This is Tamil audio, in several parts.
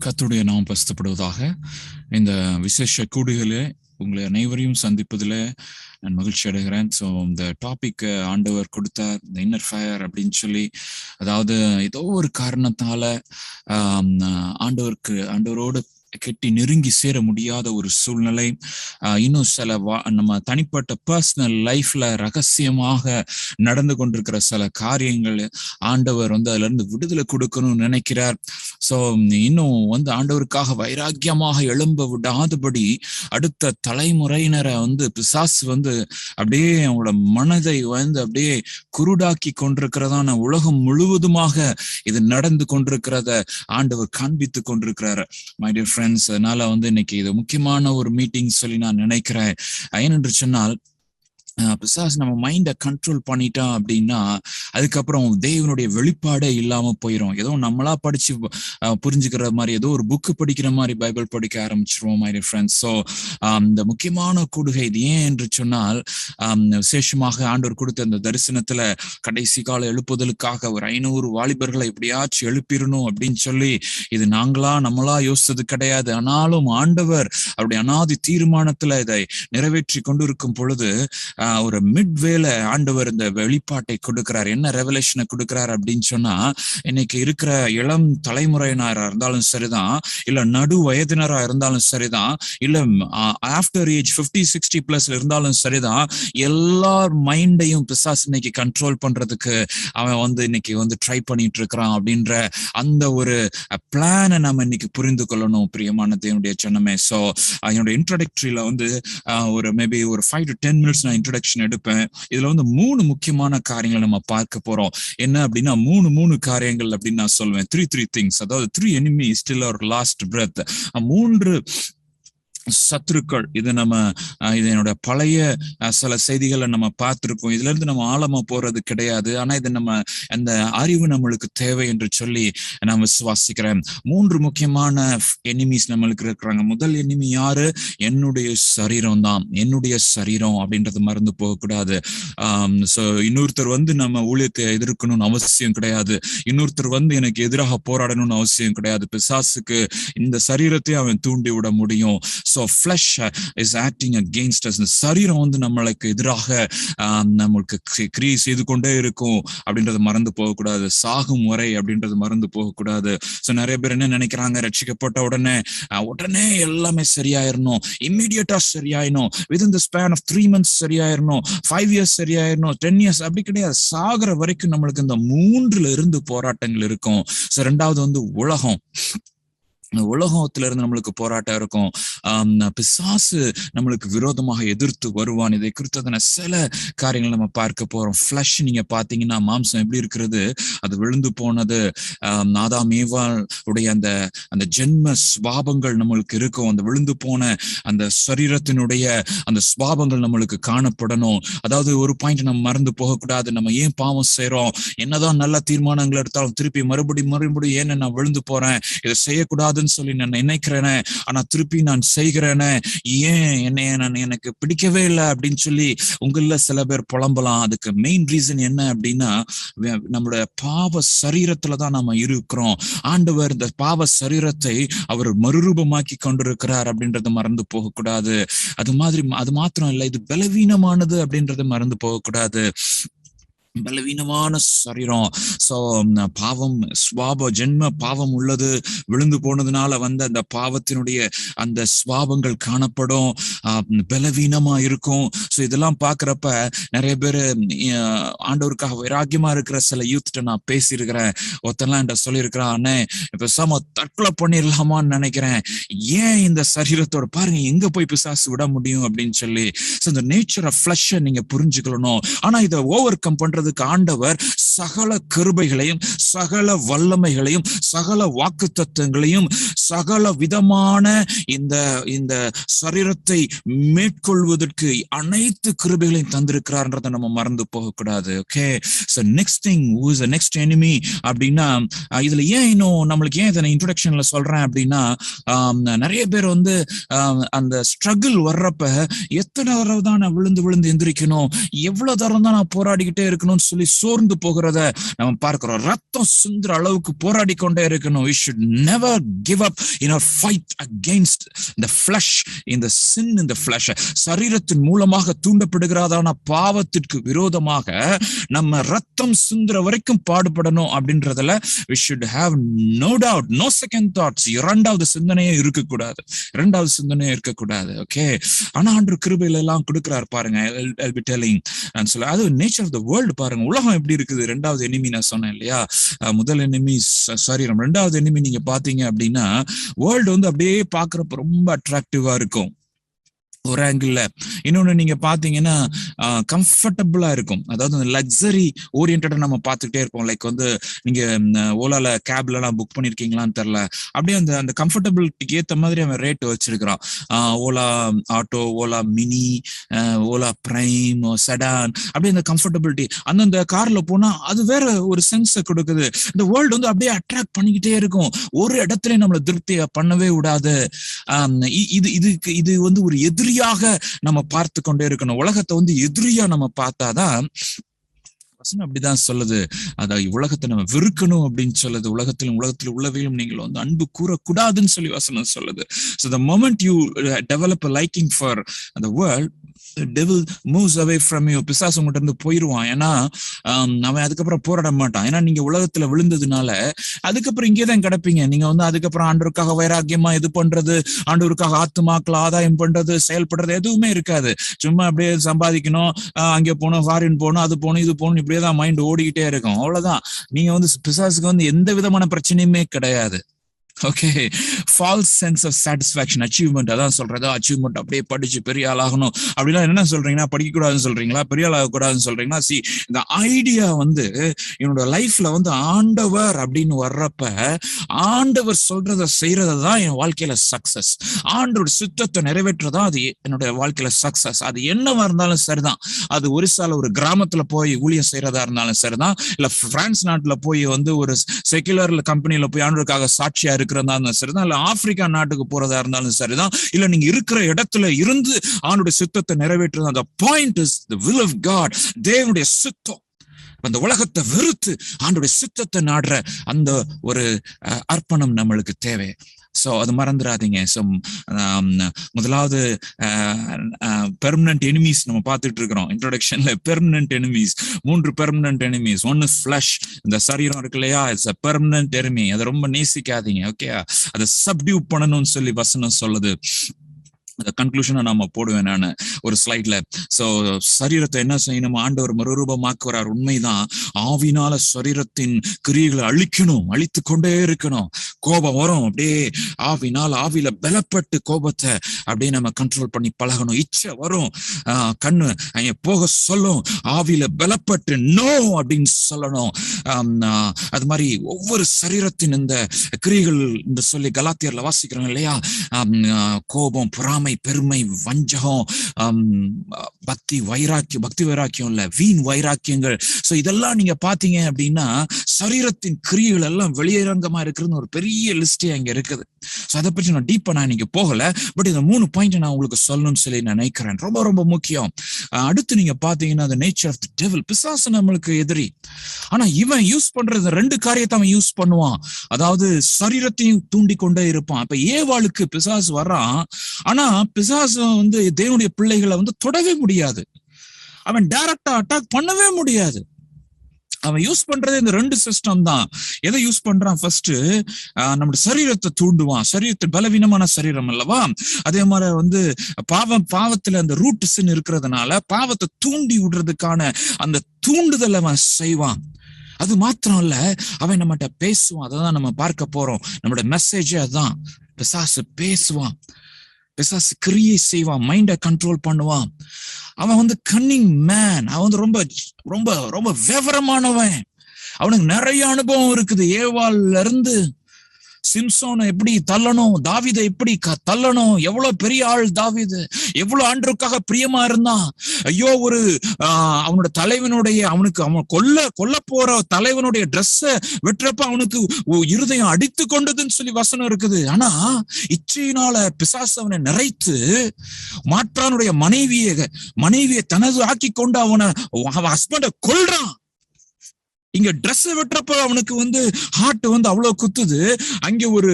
கர்த்தருடைய நாமம் பரிசுத்தப்படுவதாக. இந்த விசேஷ கூடுகளே உங்களை அனைவரையும் சந்திப்பதில் நான் மகிழ்ச்சி அடைகிறேன். ஸோ இந்த டாபிக் ஆண்டவர் கொடுத்தார், இந்த இன்னர் ஃபயர் அப்படின்னு சொல்லி. அதாவது ஏதோ ஒரு காரணத்தால ஆண்டவரோடு கெட்டி நெருங்கி சேர முடியாத ஒரு சூழ்நிலை, இன்னும் சில நம்ம தனிப்பட்ட பர்சனல் லைஃப்ல ரகசியமாக நடந்து கொண்டிருக்கிற சில காரியங்கள் ஆண்டவர் அதுல இருந்து விடுதலை கொடுக்கணும்னு நினைக்கிறார். ஸோ இன்னும் ஆண்டவருக்காக வைராக்கியமாக எழும்ப விடாதபடி அடுத்த தலைமுறையினரை பிசாசு அப்படியே அவங்களோட மனதை அப்படியே குருடாக்கி கொண்டிருக்கிறதான உலகம் முழுவதுமாக இது நடந்து கொண்டிருக்கிறத ஆண்டவர் காண்பித்து கொண்டிருக்கிறார். மை டியர் ஃப்ரெண்ட்ஸ், அதனால இன்னைக்கு இது முக்கியமான ஒரு மீட்டிங் சொல்லி நான் நினைக்கிறேன். ஏனென்று சொன்னால், பிசாசு நம்ம மைண்டை கண்ட்ரோல் பண்ணிட்டான் அப்படின்னா அதுக்கப்புறம் தேவனுடைய வெளிப்பாடே இல்லாம போயிடும். ஏதோ நம்மளா படிச்சு புரிஞ்சுக்கிற மாதிரி, ஏதோ ஒரு புக்கு படிக்கிற மாதிரி பைபிள் படிக்க ஆரம்பிச்சிருவோம் மை டியர் ஃப்ரெண்ட்ஸ். ஸோ இந்த முக்கியமான கூடுகை இது ஏன் என்று சொன்னால், விசேஷமாக ஆண்டவர் கொடுத்த அந்த தரிசனத்துல கடைசி கால எழுப்புதலுக்காக ஒரு 500 வாலிபர்களை எப்படியாச்சும் எழுப்பிடணும் அப்படின்னு சொல்லி, இது நம்மளா யோசித்தது கிடையாது. ஆனாலும் ஆண்டவர் அவருடைய அனாதி தீர்மானத்துல இதை நிறைவேற்றி கொண்டிருக்கும் பொழுது ஒரு மிட்வேல ஆண்டவர் இந்த வெளிப்பாட்டை கொடுக்கிறார். என்ன ரெவலேஷனை கொடுக்கிறார் அப்படின்னு சொன்னா, இன்னைக்கு இருக்கிற இளம் தலைமுறையினரா இருந்தாலும் சரிதான், இல்ல நடு வயதினரா இருந்தாலும் சரிதான், இல்ல ஆஃப்டர் ஏஜ் 50-60 பிளஸ்ல இருந்தாலும் சரிதான், எல்லார் மைண்டையும் பிசாசு இன்னைக்கு கண்ட்ரோல் பண்றதுக்கு அவன் இன்னைக்கு ட்ரை பண்ணிட்டு இருக்கிறான் அப்படின்ற அந்த ஒரு பிளானை நம்ம இன்னைக்கு புரிந்து கொள்ளணும் பிரியமான தேவனுடைய ஜனமே. ஸோ என்னோட இன்ட்ரோடக்டரியில ஒரு மேபி ஒரு 5 to 10 மினிட்ஸ் நான் இன்ட்ரோடக்ஷன் எடுப்பேன். இதுல 3 முக்கியமான காரியங்களை நம்ம பார்க்க போறோம். என்ன அப்படின்னா, மூணு காரியங்கள் அப்படின்னு நான் சொல்லுவேன். 3 things. அதாவது 3 enemies till our last breath. 3 சத்துருக்கள். இது என்னோட பழைய சில செய்திகளை நம்ம பார்த்திருக்கோம். இதுல இருந்து நம்ம ஆழமா போறது கிடையாது. ஆனா இது அந்த அறிவு நம்மளுக்கு தேவை என்று சொல்லி நான் விசுவாசிக்கிறேன். 3 முக்கியமான எனிமீஸ் நம்மளுக்கு இருக்கிறாங்க. முதல் எனிமி யாரு? என்னுடைய சரீரம் தான். என்னுடைய சரீரம் அப்படின்றது மறந்து போகக்கூடாது. ஸோ இன்னொருத்தர் நம்ம ஊழியத்தை எதிர்க்கணும்னு அவசியம் கிடையாது. இன்னொருத்தர் எனக்கு எதிராக போராடணும்னு அவசியம் கிடையாது. பிசாசுக்கு இந்த சரீரத்தை அவன் தூண்டி விட முடியும். So flesh is acting against us. சரீரம் நம்மளுக்கு எதிராக நம்மளுக்கு கிரியை செய்து கொண்டே இருக்கும் அப்படின்றது மறந்து போகக்கூடாது. சாகும் வரை அப்படின்றது மறந்து போகக்கூடாது. ஸோ நிறைய பேர் என்ன நினைக்கிறாங்க, ரட்சிக்கப்பட்ட உடனே எல்லாமே சரியாயிரணும், இம்மீடியட்டா சரியாயிடணும், within the span of 3 months சரியாயிரணும், 5 years சரியாயிரணும், 10 years. அப்படி கிடையாது. சாகிற வரைக்கும் நம்மளுக்கு இந்த 3ல இருந்து போராட்டங்கள் இருக்கும். ஸோ 2வது உலகம். உலகத்துல இருந்து நம்மளுக்கு போராட்டம் இருக்கும். பிசாசு நம்மளுக்கு விரோதமாக எதிர்த்து வருவான். இதை குறித்ததான சில காரியங்கள் நம்ம பார்க்க போறோம். ஃபிளஷ் நீங்க பாத்தீங்கன்னா, மாம்சம் எப்படி இருக்கிறது, அது விழுந்து போனது. ஆதாம் ஏவாள் உடைய அந்த ஜென்ம சுபாவங்கள் நம்மளுக்கு இருக்கும். அந்த விழுந்து போன அந்த சரீரத்தினுடைய அந்த சுபாவங்கள் நம்மளுக்கு காணப்படணும். அதாவது ஒரு பாயிண்ட் நம்ம மறந்து போகக்கூடாது. நம்ம ஏன் பாவம் செய்யறோம்? என்னதான் நல்ல தீர்மானங்கள் எடுத்தாலும் திருப்பி மறுபடியும் ஏன் நான் விழுந்து போறேன், இதை செய்யக்கூடாது சொல்லி நான் நினைக்கிறேனே, ஆனா திருப்பி நான் செய்கிறேனே, ஏன் எனக்கு பிடிக்கவே இல்லை அப்படின்னு சொல்லி உங்கள சில பேர் புலம்பலாம். அதுக்கு மெயின் ரீசன் என்ன அப்படின்னா, நம்மளுடைய பாவ சரீரத்துலதான் நம்ம இருக்கிறோம். ஆண்டவர் இந்த பாவ சரீரத்தை அவர் மறுரூபமாக்கி கொண்டிருக்கிறார் அப்படின்றத மறந்து போகக்கூடாது. அது மாத்திரம் இல்லை, இது பலவீனமானது அப்படின்றத மறந்து போகக்கூடாது. பலவீனமான சரீரம். ஸோ பாவம் ஜென்ம பாவம் உள்ளது. விழுந்து போனதுனால அந்த பாவத்தினுடைய அந்த சுபாவங்கள் காணப்படும், பலவீனமா இருக்கும். ஸோ இதெல்லாம் பாக்குறப்ப நிறைய பேர் ஆண்டவருக்காக வைராக்கியமா இருக்கிற சில யூத்ட்ட நான் பேசியிருக்கிறேன். ஒருத்தெல்லாம் என்கிட்ட சொல்லியிருக்கிறான், அண்ணே இப்ப தற்கொலை பண்ணிடலாமான்னு நினைக்கிறேன், ஏன் இந்த சரீரத்தோட பாருங்க எங்க போய் பிசாசு விட முடியும் அப்படின்னு சொல்லி. ஸோ இந்த நேச்சர் ஆஃப் ஃபிளஷ் நீங்க புரிஞ்சுக்கணும். ஆனா இதை ஓவர் கம் பண்றதுக்கு ஆண்டவர் சகல கிருபைகளையும், சகல வல்லமைகளையும், சகல வாக்குத்தத்தங்களையும், சகல விதமான இந்த சரீரத்தை மேற்கொள்வதற்கு அனைத்து கிருபைகளையும் தந்திருக்கிறார்ன்றதை நம்ம மறந்து போகக்கூடாது. Okay, so next thing, who is the next enemy அப்படின்னா, இதுல நம்மளுக்கு ஏன் இதை இன்ட்ரோடக்ஷன்ல சொல்றேன் அப்படின்னா, நிறைய பேர் அந்த ஸ்ட்ரகிள் வர்றப்ப எத்தனை தடவை தான் நான் விழுந்து எந்திரிக்கணும், எவ்வளவு தரம் தான் நான் போராடிக்கிட்டே இருக்கணும் பார்க்கணும்னு சொல்லி சோர்ந்து போகிறத நம்ம பார்க்கிறோம். ரத்தம் சிந்துற அளவுக்கு போராடி கொண்டே இருக்கணும். We should never give up in our fight against the flesh, in the sin in the flesh. சரீரத்தின் மூலமாக தூண்டப்படுகிறதான பாவத்திற்கு விரோதமாக நம்ம ரத்தம் சிந்துற வரைக்கும் பாடுபடணும் அப்படின்றதுல we should have no doubt, no second thoughts. இரண்டாவது சிந்தனையே இருக்கக்கூடாது, இரண்டாவது சிந்தனையே இருக்கக்கூடாது. ஓகே, ஆனா ஆண்டவர் கிருபையில எல்லாம் கொடுக்கிறார் பாருங்க. I'll be telling and சொல்ல, அது நேச்சர் ஆஃப் த வேர்ல்டு பாருங்க. உலகம் எப்படி இருக்குது? ரெண்டாவது எனிமி நான் சொன்னேன் இல்லையா, முதல் எனிமி சரீரம், ரெண்டாவது எனிமி நீங்க பாத்தீங்க அப்படின்னா வேர்ல்டு வந்து அப்படியே பாக்குறப்ப ரொம்ப அட்ராக்டிவா இருக்கும் ஒரு ஆங்கிள். இன்னொன்னு நீங்க பாத்தீங்கன்னா கம்ஃபர்டபுளா இருக்கும். அதாவது லக்ஸரி ஓரியன்டா நம்ம பார்த்துக்கிட்டே இருப்போம். லைக் வந்து நீங்க ஓலால கேப்ல எல்லாம் புக் பண்ணிருக்கீங்களான்னு தெரியல, அப்படியே அந்த அந்த கம்ஃபர்டபிலிட்டிக்கு ஏத்த மாதிரி அவன் ரேட் வச்சிருக்கிறான். Ola auto, Ola mini, Ola prime, sedan, அப்படியே அந்த கம்ஃபர்டபிலிட்டி அந்தந்த கார்ல போனா அது வேற ஒரு சென்ஸை கொடுக்குது. இந்த வேர்ல்டு வந்து அப்படியே அட்ராக்ட் பண்ணிக்கிட்டே இருக்கும். ஒரு இடத்துல நம்மளை திருப்தியை பண்ணவே விடாது. இது வந்து ஒரு எதிரியாக நம்ம பார்த்து கொண்டே இருக்கணும். உலகத்தை வந்து எதிரியா நம்ம பார்த்தாதான், வசனம் அப்படிதான் சொல்லுது, அதாவது உலகத்தை நம்ம வெறுக்கணும் அப்படின்னு சொல்லுது. உலகத்தில் உள்ளவையும் நீங்கள் வந்து அன்பு கூறக்கூடாதுன்னு சொல்லி வசனம் சொல்லுது. So the moment you develop a liking for the world, the devil moves away from you. பிசாசு உங்கள்கிட்ட இருந்து போயிடுவான். ஏன்னா அவன் அதுக்கப்புறம் போராட மாட்டான். ஏன்னா நீங்க உலகத்துல விழுந்ததுனால அதுக்கப்புறம் இங்கேதான் கிடப்பீங்க. நீங்க வந்து அதுக்கப்புறம் ஆண்டவருக்காக வைராக்கியமா இது பண்றது, ஆண்டவருக்காக ஆத்துமாக்கள் ஆதாயம் பண்றது, செயல்படுறது எதுவுமே இருக்காது. சும்மா அப்படியே சம்பாதிக்கணும், அங்கே போகணும், ஃபாரின் போகணும், அது போகணும், இது போகணும், இப்படியேதான் மைண்ட் ஓடிக்கிட்டே இருக்கும். அவ்வளவுதான். நீங்க வந்து பிசாசுக்கு வந்து எந்த விதமான பிரச்சனையுமே கிடையாது. Okay, false sense of satisfaction, achievement, அதான் சொல்றது. அச்சீவ்மெண்ட் அப்படியே படிச்சு பெரிய ஆள் ஆகணும் அப்படிலாம் என்ன சொல்றீங்கன்னா, படிக்க கூடாதுன்னு சொல்றீங்களா, பெரிய ஆள் ஆகக்கூடாதுன்னு சொல்றீங்களா? சி, இந்த ஐடியா வந்து என்னோட லைஃப்ல வந்து ஆண்டவர் அப்படின்னு வர்றப்ப ஆண்டவர் சொல்றத செய்யறதுதான் என் வாழ்க்கையில சக்சஸ். ஆண்டோட சித்தத்தை நிறைவேற்றதான் அது என்னோட வாழ்க்கையில சக்சஸ். அது என்னவா இருந்தாலும் சரிதான். அது ஒரிசால ஒரு கிராமத்துல போய் ஊழியம் செய்யறதா இருந்தாலும் சரிதான், இல்ல பிரான்ஸ் நாட்டுல போய் வந்து ஒரு செகுலர் கம்பெனில போய் ஆண்டவருக்காக சாட்சியா இருக்கிறதா இருந்தாலும் சரிதான், இல்ல ஆப்பிரிக்கா நாட்டுக்கு போறதா இருந்தாலும் சரிதான், இல்ல நீங்க இருக்கிற இடத்துல இருந்து ஆண்டோட சித்தத்தை நிறைவேற்றுறது. அந்த point is the will of God, தேவனுடைய சித்தம். அந்த உலகத்தை வெறுத்து ஆண்டோட சித்தத்தை நாடுற அந்த ஒரு அர்ப்பணம் நம்மளுக்கு தேவை. சோ அது மறந்துடாதீங்க. ஸோ முதலாவது பெர்மனன்ட் எனிமீஸ் நம்ம பார்த்துட்டு இருக்கிறோம் இன்ட்ரோடக்ஷன்ல. Permanent enemies, 3 permanent enemies. ஒன்னு ஃபிளஷ், இந்த சரீரம் இருக்கு இல்லையா, இட்ஸ் அ பெர்மனன்ட் எனிமி. அதை ரொம்ப நேசிக்காதீங்க. ஓகே, அதை சப்டியூ பண்ணணும்னு சொல்லி வசனம் சொல்லுது. அந்த கன்க்ளூஷனை நாம போடுவேன் நான் ஒரு ஸ்லைட்ல. சோ சரீரத்தை என்ன செய்யணும்? ஆண்டவர் மறுரூபமாக்குறார், உண்மைதான். ஆவினால சரீரத்தின் கிரியைகளை அழிக்கணும், அழித்து கொண்டே இருக்கணும். கோபம் வரும், அப்படியே ஆவியில பலப்பட்டு கோபத்தை அப்படியே நம்ம கண்ட்ரோல் பண்ணி பழகணும். இச்சை வரும், கண்ணு போக சொல்லும், ஆவியில பலப்பட்டு நோ அப்படின்னு சொல்லணும். அது மாதிரி ஒவ்வொரு சரீரத்தின் இந்த கிரியைகள் இந்த சொல்லி கலாத்தியர்ல வாசிக்கிறோம் இல்லையா, கோபம், பொறாமை, பெருமை, வஞ்சகம், பக்தி வைராக்கியம் இல்ல, வீண் வைராக்கியங்கள். சோ இதெல்லாம் நீங்க பாத்தீங்க அப்படின்னா சரீரத்தின் கிரியைகள் எல்லாம் வெளியரங்கமா இருக்கிறது ஒரு பெரிய லிஸ்டே அங்க இருக்குது. சோ அதை பற்றி நான் டீப்பா நான் இன்னைக்கு போகல, பட் இந்த 3 பாயிண்ட் நான் உங்களுக்கு சொல்லணும்னு சொல்லி நான் நினைக்கிறேன். ரொம்ப ரொம்ப முக்கியம். அடுத்து நீங்க பாத்தீங்கன்னா the nature of the devil, பிசாசு நம்மளுக்கு எதிரி. ஆனா இவன் யூஸ் பண்றது 2 காரியத்தை அவன் யூஸ் பண்ணுவான். அதாவது சரீரத்தையும் தூண்டி கொண்டே இருப்பான். இப்ப ஏவாளுக்கு பிசாசு வர்றான், ஆனா பிசாசு வந்து தேவனுடைய பிள்ளைகளை வந்து தொடவே முடியாது. அவன் டைரக்டா அட்டாக் பண்ணவே முடியாது. அவன் யூஸ் பண்றது இந்த 2 சிஸ்டம் தான். எதை யூஸ் பண்றான்? ஃபர்ஸ்ட் நம்முடைய சரீரத்தை தூண்டுவான். சரீரத்தை பலவீனமான சரீரம் அல்லவா, அதே மாதிரி வந்து பாவத்துல அந்த ரூட் சின் இருக்கிறதுனால பாவத்தை தூண்டி விடுறதுக்கான அந்த தூண்டுதல் அவன் செய்வான். அது மாத்திரம் இல்ல, அவன் நம்மகிட்ட பேசுவான். அதான் நம்ம பார்க்க போறோம். நம்மளோட மெசேஜ் அதுதான். பிசாசு பேசுவான், பிசாசு கிரியை செய்வான், மைண்டை கண்ட்ரோல் பண்ணுவான். அவன் வந்து கன்னிங் மேன், அவன் வந்து ரொம்ப ரொம்ப ரொம்ப விவரமானவன். அவனுக்கு நிறைய அனுபவம் இருக்குது. ஏவாள்ல இருந்து சிம்சோனை எப்படி தள்ளணும், தாவீதை எப்படி தள்ளணும், எவ்வளவு பெரிய ஆள் தாவீது, எவ்வளவு ஆண்டவருக்காக பிரியமா இருந்தான். ஐயோ, ஒரு அவனோட தலைவனுடைய அவன் கொல்ல போற தலைவனுடைய ட்ரெஸ்ஸ வெட்டுறப்ப அவனுக்கு இருதயம் அடித்து கொண்டதுன்னு சொல்லி வசனம் இருக்குது. ஆனா இச்சையினால பிசாசு அவனை நிறைத்து மாற்றானுடைய மனைவியை தனது ஆக்கி கொண்டு அவன் ஹஸ்பண்ட கொல்றான். இங்க ட்ரெஸ் வெட்டுறப்ப அவனுக்கு ஹார்ட் அவ்வளவு குத்துது. அங்க ஒரு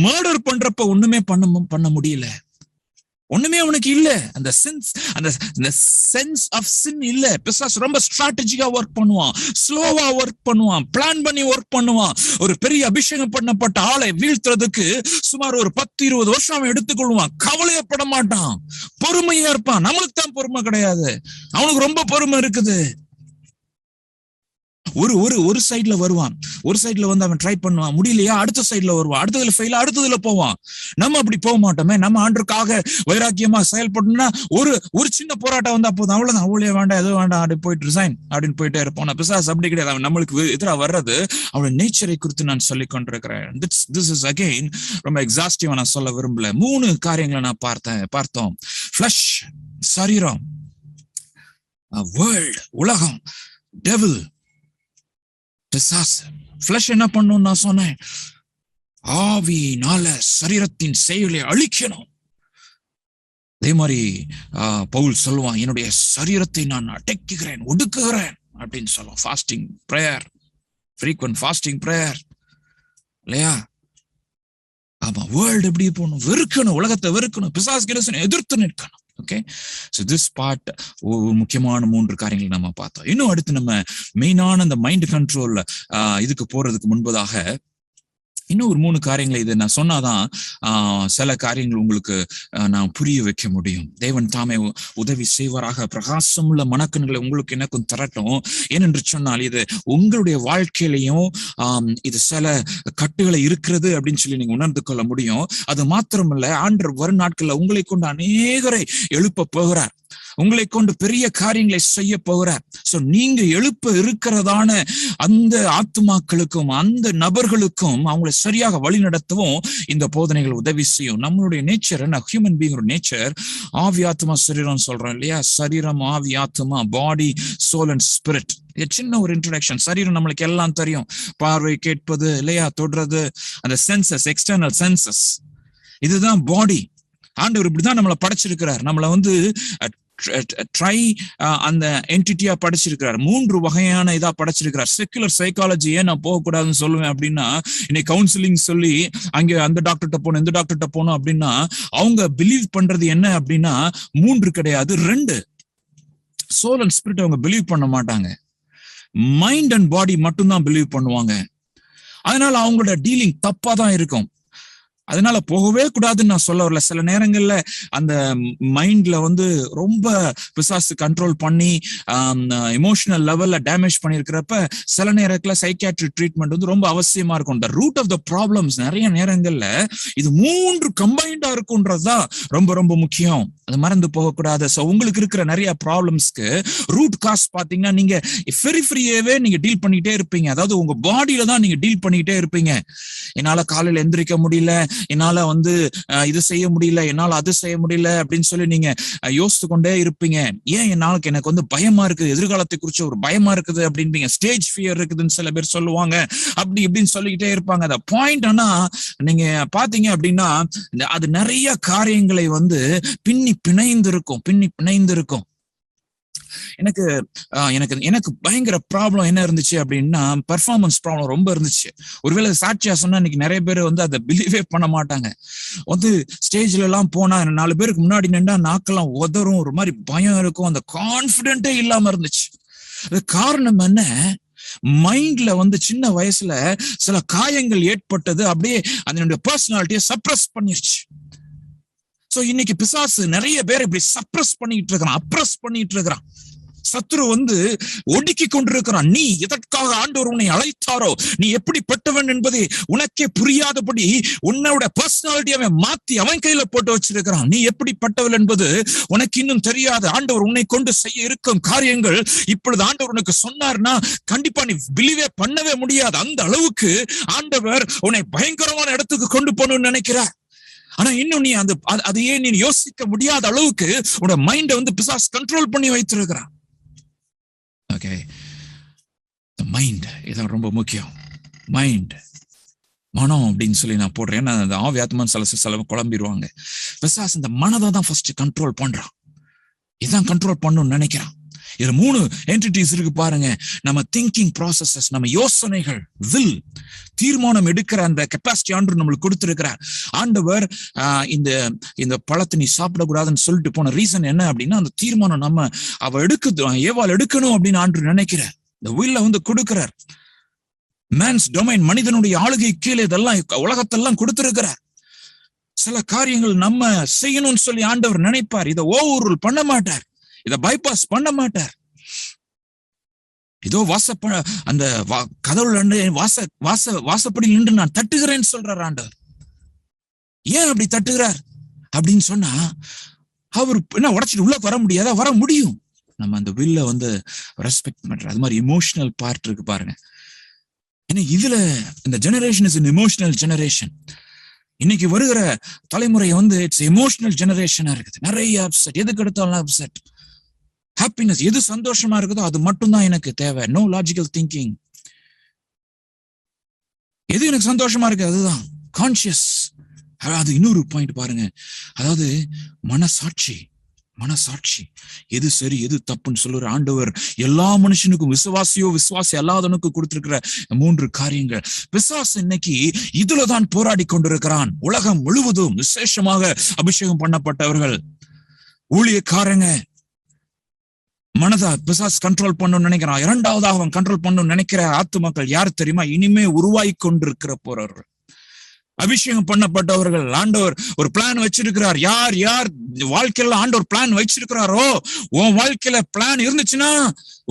மர்டர் பண்றப்ப ஒண்ணுமே பண்ண முடியல. ஒண்ணுமே அவனுக்கு இல்ல. அந்த சென்ஸ் ஆஃப் சின் இல்ல. பிசாசு ரொம்ப ஸ்ட்ராட்டஜிக்கா ஒர்க் பண்ணுவான், ஸ்லோவா ஒர்க் பண்ணுவான், பிளான் பண்ணி ஒர்க் பண்ணுவான். ஒரு பெரிய அபிஷேகம் பண்ணப்பட்ட ஆளை வீழ்த்துறதுக்கு சுமார் ஒரு 10-20 வருஷம் அவன் எடுத்துக்கொள்வான். கவலையப்பட மாட்டான், பொறுமையா இருப்பான். நம்மளுக்கு தான் பொறுமை கிடையாது, அவனுக்கு ரொம்ப பொறுமை இருக்குது. ஒரு சைட்ல வருவான், ஒரு சைட்ல அவன் ட்ரை பண்ணுவான், முடியலையா அடுத்த சைட்ல வருவான், அடுத்ததுல ஃபெயில், அடுத்ததுல போவான். நம்ம அப்படி போக மாட்டோமே. நம்ம ஆண்டருக்காக வைராக்கியமா செயல்படணும்னா ஒரு சின்ன போராட்டம் வந்தா போதும், அவ்வளவுதான், அவ்வளோ வேண்டாம், எதுவும் வேண்டாம், அப்படி போயிட்டு ரிசைன் அப்படின்னு போயிட்டே இருப்போம். பிசாசு அப்படி கிடையாது. அவன் நம்மளுக்கு எதிராக வர்றது அவனோட நேச்சரை குறித்து நான் சொல்லி கொண்டிருக்கிறேன். திஸ் இஸ் அகெயின் ரொம்ப எக்ஸாஸ்டிவா நான் சொல்ல விரும்பல. 3 காரியங்களை நான் பார்த்தோம். ஃபிளஷ், சரீரம், வேர்ல்ட், உலகம், டெவில், பிசாசு. ஃபிளஷ் என்ன பண்ணும் நான் சொன்னேன், ஆவியினால சரீரத்தின் செயலை அழிக்கணும். அதே மாதிரி பவுல் சொல்லுவான், என்னுடைய சரீரத்தை நான் அடக்குகிறேன், ஒடுக்குகிறேன் அப்படின்னு சொல்லுவான். Fasting prayer, frequent fasting prayer இல்லையா? ஆமா, வேர்ல்டு எப்படி போகணும், வெறுக்கணும், உலகத்தை வெறுக்கணும், பிசாசு எதிர்த்து நிற்கணும். ஓகே, சோ திஸ் பார்ட் முக்கியமான 3 காரியங்களை நம்ம பார்த்தோம். இன்னும் அடுத்து நம்ம மெயினான அந்த மைண்ட் கண்ட்ரோல் இதுக்கு போறதுக்கு முன்பதாக இன்னும் ஒரு 3 காரியங்களை இதை நான் சொன்னாதான் சில காரியங்கள் உங்களுக்கு நான் புரிய வைக்க முடியும். தேவன் தாமே உதவி செய்வாராக. பிரகாசம் உள்ள மனக்கண்களை உங்களுக்கு எனக்கும் தரட்டும். ஏனென்று சொன்னால் இது உங்களுடைய வாழ்க்கையிலையும் இது சில கட்டுகளை இருக்கிறது அப்படின்னு சொல்லி நீங்க உணர்ந்து கொள்ள முடியும். அது மாத்திரமல்ல, ஆண்டவர் வரும் நாட்கள்ல உங்களை கொண்டு அநேகரை எழுப்ப போகிறார், உங்களை கொண்டு பெரிய காரியங்களை செய்ய போகிறார். சோ நீங்க எழுப்ப இருக்கிறதான அந்த ஆத்துமாக்களுக்கும் அந்த நபர்களுக்கும் அவங்களை சரியாக வழி நடத்தவும் இந்த போதனைகள் உதவி செய்யும். நம்மளுடைய நேச்சர், ஹியூமன் பீயிங் நேச்சர் ஆவி ஆத்மா சரீரம் சொல்றோம் இல்லையா? சரீரம், ஆவி, ஆத்மா, பாடி, சோல் அண்ட் ஸ்பிரிட். சின்ன ஒரு இன்ட்ரோடக்ஷன். சரீரம் நம்மளுக்கு எல்லாம் தெரியும், பார்வை, கேட்பது இல்லையா, தொடுறது, அந்த சென்சஸ், எக்ஸ்டர்னல் சென்சஸ், இதுதான் பாடி. ஆண்டவர் இப்படிதான் நம்மளை படைச்சிருக்கிறார். நம்மளை ட்ரை அந்த என்டிட்டியா படைச்சிருக்கிறார். 3 வகையான இதா படைச்சிருக்கிறார். செக்குலர் சைக்காலஜி ஏன் நான் போகக்கூடாதுன்னு சொல்லுவேன் அப்படின்னா, இன்னைக்கு கவுன்சிலிங் சொல்லி அங்க அந்த டாக்டர்கிட்ட போகணும், இந்த டாக்டர்கிட்ட போகணும் அப்படின்னா அவங்க பிலீவ் பண்றது என்ன அப்படின்னா 3 கிடையாது, 2. சோல் அண்ட் ஸ்பிரிட் அவங்க பிலீவ் பண்ண மாட்டாங்க, மைண்ட் அண்ட் பாடி மட்டும்தான் பிலீவ் பண்ணுவாங்க. அதனால அவங்களோட டீலிங் தப்பா தான் இருக்கும். அதனால போகவே கூடாதுன்னு நான் சொல்ல வரல. சில நேரங்கள்ல அந்த மைண்ட்ல ரொம்ப பிசாசு கண்ட்ரோல் பண்ணி எமோஷனல் லெவல்ல டேமேஜ் பண்ணிருக்கிறப்ப சில நேரத்துல சைக்கியாட்ரிக் ட்ரீட்மெண்ட் ரொம்ப அவசியமா இருக்கும். இந்த ரூட் ஆஃப் த ப்ராப்ளம்ஸ் நிறைய நேரங்கள்ல இது 3 கம்பைண்டா இருக்கும்ன்றதுதான் ரொம்ப ரொம்ப முக்கியம். அது மறந்து போகக்கூடாது. ஸோ உங்களுக்கு இருக்கிற நிறைய ப்ராப்ளம்ஸ்க்கு ரூட் காஸ் பாத்தீங்கன்னா நீங்க ஃப்ரீயாவே நீங்க டீல் பண்ணிட்டே இருப்பீங்க. அதாவது உங்க பாடியில தான் நீங்க டீல் பண்ணிட்டே இருப்பீங்க. என்னால காலையில எந்திரிக்க முடியல, என்னால இது செய்ய முடியல, என்னால அது செய்ய முடியல அப்படின்னு சொல்லி நீங்க யோசித்து கொண்டே இருப்பீங்க. ஏன் எனக்கு பயமா இருக்குது, எதிர்காலத்தை குறிச்சு ஒரு பயமா இருக்குது அப்படின்பீங்க. ஸ்டேஜ் ஃபியர் இருக்குதுன்னு சில பேர் சொல்லுவாங்க. அப்படி இப்படின்னு சொல்லிக்கிட்டே இருப்பாங்க. அந்த பாயிண்ட் ஆனா நீங்க பாத்தீங்க அப்படின்னா அது நிறைய காரியங்களை பின்னி பிணைந்து இருக்கும். எனக்கு பயங்கர ப்ராப்ளம் என்ன இருந்துச்சு அப்படின்னா, பெர்ஃபார்மன்ஸ் ப்ராப்ளம் ரொம்ப இருந்துச்சு. ஒருவேளை சாட்சியா சொன்னா இன்னைக்கு நிறைய பேர் அதை பிலீவே பண்ண மாட்டாங்க. ஸ்டேஜ்ல எல்லாம் போனா 4 பேருக்கு முன்னாடி நின்றா நாக்கெல்லாம் உதறும், ஒரு மாதிரி பயம் இருக்கும், அந்த கான்பிடென்டே இல்லாம இருந்துச்சு. அது காரணம் என்ன? மைண்ட்ல சின்ன வயசுல சில காயங்கள் ஏற்பட்டது அப்படியே அதனுடைய பர்சனாலிட்டியை சப்ரஸ் பண்ணிருச்சு. சோ இன்னைக்கு பிசாசு நிறைய பேர் இப்படி சப்ரஸ் பண்ணிட்டு இருக்கிறான், அப்ரஸ் பண்ணிட்டு இருக்கிறான். சத்துரு ஒடுக்கி கொண்டிருக்கிறான். நீ எதற்காக ஆண்டவர் உன்னை அழைத்தாரோ, நீ எப்படிப்பட்டவன் என்பதை உனக்கே புரியாதபடி உன்னோட பர்சனாலிட்டியை மாத்தி அவன் கையில போட்டு வச்சிருக்கிறான். நீ எப்படிப்பட்டவள் என்பது உனக்கு இன்னும் தெரியாது. ஆண்டவர் உன்னை கொண்டு செய்ய இருக்கும் காரியங்கள் இப்பொழுது ஆண்டவர் உனக்கு சொன்னார்னா கண்டிப்பா நீ பிலீவே பண்ணவே முடியாது. அந்த அளவுக்கு ஆண்டவர் உன்னை பயங்கரமான இடத்துக்கு கொண்டு போகணும்னு நினைக்கிறார். ஆனா இன்னும் நீ அதையே நீ யோசிக்க முடியாத அளவுக்கு உன்னோட மைண்டை பிசாசு கண்ட்ரோல் பண்ணி வைத்திருக்கிறான். ஓகே, மைண்ட் இதான் ரொம்ப முக்கியம். மைண்ட், மனம் அப்படின்னு சொல்லி நான் போடுறேன். அந்த ஆவி ஆத்மான்னு சில குழம்பிடுவாங்க. பிசாசு இந்த மனதை தான் ஃபர்ஸ்ட் கண்ட்ரோல் பண்றான். இதான் கண்ட்ரோல் பண்ணணும்னு நினைக்கிறான். இது 3 என்டிட்டிஸ் இருக்கு பாருங்க. நம்ம திங்கிங் ப்ராசஸஸ், நம்ம யோசனைகள், வில், தீர்மானம் எடுக்கிற அந்த கெப்பாசிட்டி ஆண்டவர் நம்மளுக்கு கொடுத்திருக்கிறார். ஆண்டவர் இந்த இந்த பழத்தை நீ சாப்பிடக்கூடாதுன்னு சொல்லிட்டு போன ரீசன் என்ன அப்படின்னா, அந்த தீர்மானம் நம்ம ஏவாள் எடுக்கணும் அப்படின்னு ஆண்டவர் நினைக்கிறார். இந்த வில்ல கொடுக்கிறார். மேன்ஸ் டொமைன், மனிதனுடைய ஆளுகை கீழே இதெல்லாம் உலகத்தெல்லாம் கொடுத்திருக்கிறார். சில காரியங்கள் நம்ம செய்யணும்னு சொல்லி ஆண்டவர் நினைப்பார். இதை ஓவர் ரூல் பண்ண மாட்டார், இதை பைபாஸ் பண்ண மாட்டார். இதோ அந்த கதவுல வாசப்படி நின்று நான் தட்டுகிறேன்னு சொல்றார் ஆண்டவர். ஏன் அப்படி தட்டுகிறார் அப்படின்னு சொன்னா, அவர் என்ன உடைச்சிட்டு உள்ள வர முடியாதா? வர முடியும். நம்ம அந்த வில்ல ரெஸ்பெக்ட் பண்ற அது மாதிரி இமோஷனல் பார்ட் இருக்கு பாருங்க. ஏன்னா இதுல இந்த generation is an emotional generation. இன்னைக்கு வருகிற தலைமுறை இட்ஸ் எமோஷனல் ஜெனரேஷனா இருக்குது. நிறைய அப்செட், எதுக்கு எடுத்தாலும் அப்செட். ஹாப்பினஸ், எது சந்தோஷமா இருக்குதோ அது மட்டும்தான் எனக்கு தேவை. No logical thinking. எது எனக்கு சந்தோஷமா இருக்கு அதுதான் கான்சியஸ். அது இன்னொரு பாயிண்ட் பாருங்க, அதாவது மனசாட்சி. எது சரி எது தப்புன்னு சொல்லுற ஆண்டவர் எல்லா மனுஷனுக்கும், விசுவாசி அல்லாதவனுக்கு கொடுத்திருக்கிற 3 காரியங்கள். பிசாசு இன்னைக்கு இதுலதான் போராடி கொண்டிருக்கிறான். உலகம் முழுவதும் விசேஷமாக அபிஷேகம் பண்ணப்பட்டவர்கள், ஊழியக்காரங்க, மனதா பிசாசு கண்ட்ரோல் பண்ணணும்னு நினைக்கிறான். 2வதாக அவன் கண்ட்ரோல் பண்ணணும்னு நினைக்கிற ஆத்துமாக்கள் யார் தெரியுமா? இனிமே உருவாகி கொண்டிருக்கிற போறவர்கள், அபிஷேகம் பண்ணப்பட்டவர்கள். ஆண்டவர் ஒரு பிளான் வச்சிருக்கிறார். யார் வாழ்க்கையில ஆண்டவர் பிளான் வச்சிருக்கிறாரோ, உன் வாழ்க்கையில பிளான் இருந்துச்சுன்னா,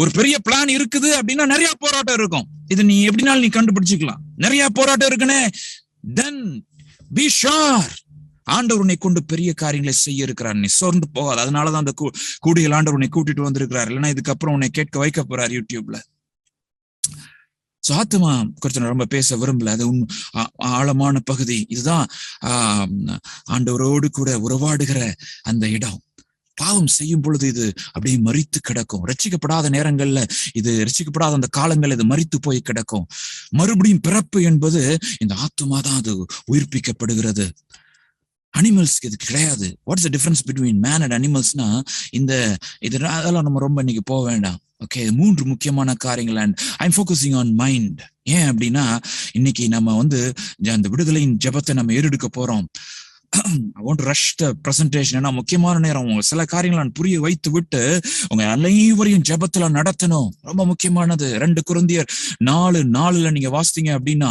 ஒரு பெரிய பிளான் இருக்குது அப்படின்னா நிறைய போராட்டம் இருக்கும். இது நீ எப்படினாலும் நீ கண்டுபிடிச்சிக்கலாம். நிறைய போராட்டம் இருக்குன்னு then be sure ஆண்டவர் உன்னை கொண்டு பெரிய காரியங்களை செய்ய இருக்கிறார். நீ சோர்ந்து போகாது. அதனாலதான் அந்த கூடியில் ஆண்டவர் உன்னை கூட்டிட்டு வந்திருக்கிறார். இல்லைன்னா இதுக்கப்புறம் உன்னை கேட்க வைக்க போறார் யூடியூப்ல. ஆத்மா குறித்து நான் ரொம்ப பேச விரும்பல, அது ஆழமான பகுதி. இதுதான் ஆண்டவரோடு கூட உறவாடுகிற அந்த இடம். பாவம் செய்யும் பொழுது இது அப்படியே மரித்து கிடக்கும். ரட்சிக்கப்படாத நேரங்கள்ல, ரட்சிக்கப்படாத அந்த காலங்கள்ல இது மரித்து போய் கிடக்கும். மறுபடியும் பிறப்பு என்பது இந்த ஆத்மா தான் அது உயிர்ப்பிக்கப்படுகிறது. அனிமல்ஸ்க்கு இது கிடையாது. What's the difference between man and அனிமல்ஸ்னா, அதெல்லாம் நம்ம ரொம்ப இன்னைக்கு போக வேண்டாம். ஓகே, 3 முக்கியமான காரியங்கள். And I'm focusing on mind. ஏன் அப்படின்னா, இன்னைக்கு நம்ம அந்த விடுதலையின் ஜெபத்தை நம்ம ஏறெடுக்க போறோம். I want to rush the presentation. ஏன்னா முக்கியமான நேரம். சில காரியங்களை நான் புரிய வைத்து விட்டு உங்க அனைவரையும் ஜெபத்துல நடத்தணும். ரொம்ப முக்கியமானது. 2 கொரிந்தியர் 4:4 நீங்க வாசித்தீங்க அப்படின்னா,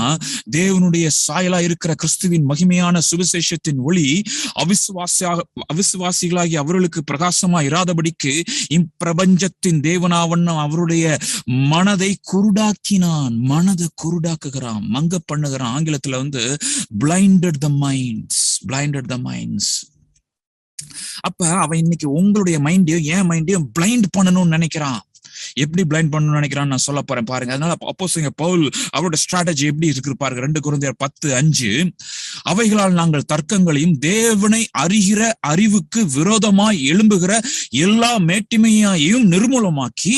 தேவனுடைய சாயலா இருக்கிற கிறிஸ்துவின் மகிமையான சுவிசேஷத்தின் ஒளி அவிசுவாசிகளாகி அவர்களுக்கு பிரகாசமா இராதபடிக்கு இப்பிரபஞ்சத்தின் தேவனாவண்ணம் அவருடைய மனதை குருடாக்கினான். மனதை குருடாக்குகிறான், மங்க பண்ணுகிறான். ஆங்கிலத்துல blinded the minds. அப்ப அவன் இன்னைக்கு உங்களுடைய மைண்டையும் என் மைண்டையும் பிளைண்ட் பண்ணணும்னு நினைக்கிறான். எப்படி பிளைண்ட் பண்ணணும்னு நினைக்கிறான்னு நான் சொல்ல போறேன் பாருங்க. அதனால அப்போஸ்தலன் பவுல் அவரோட ஸ்ட்ராட்டஜி எப்படி இருக்கு பாருங்க. 2 கொரிந்தியர் 10:5, அவைகளால் நாங்கள் தர்க்கங்களையும் தேவனை அறிகிற அறிவுக்கு விரோதமாய் எழும்புகிற எல்லா மேட்டிமையையும் நிர்மூலமாக்கி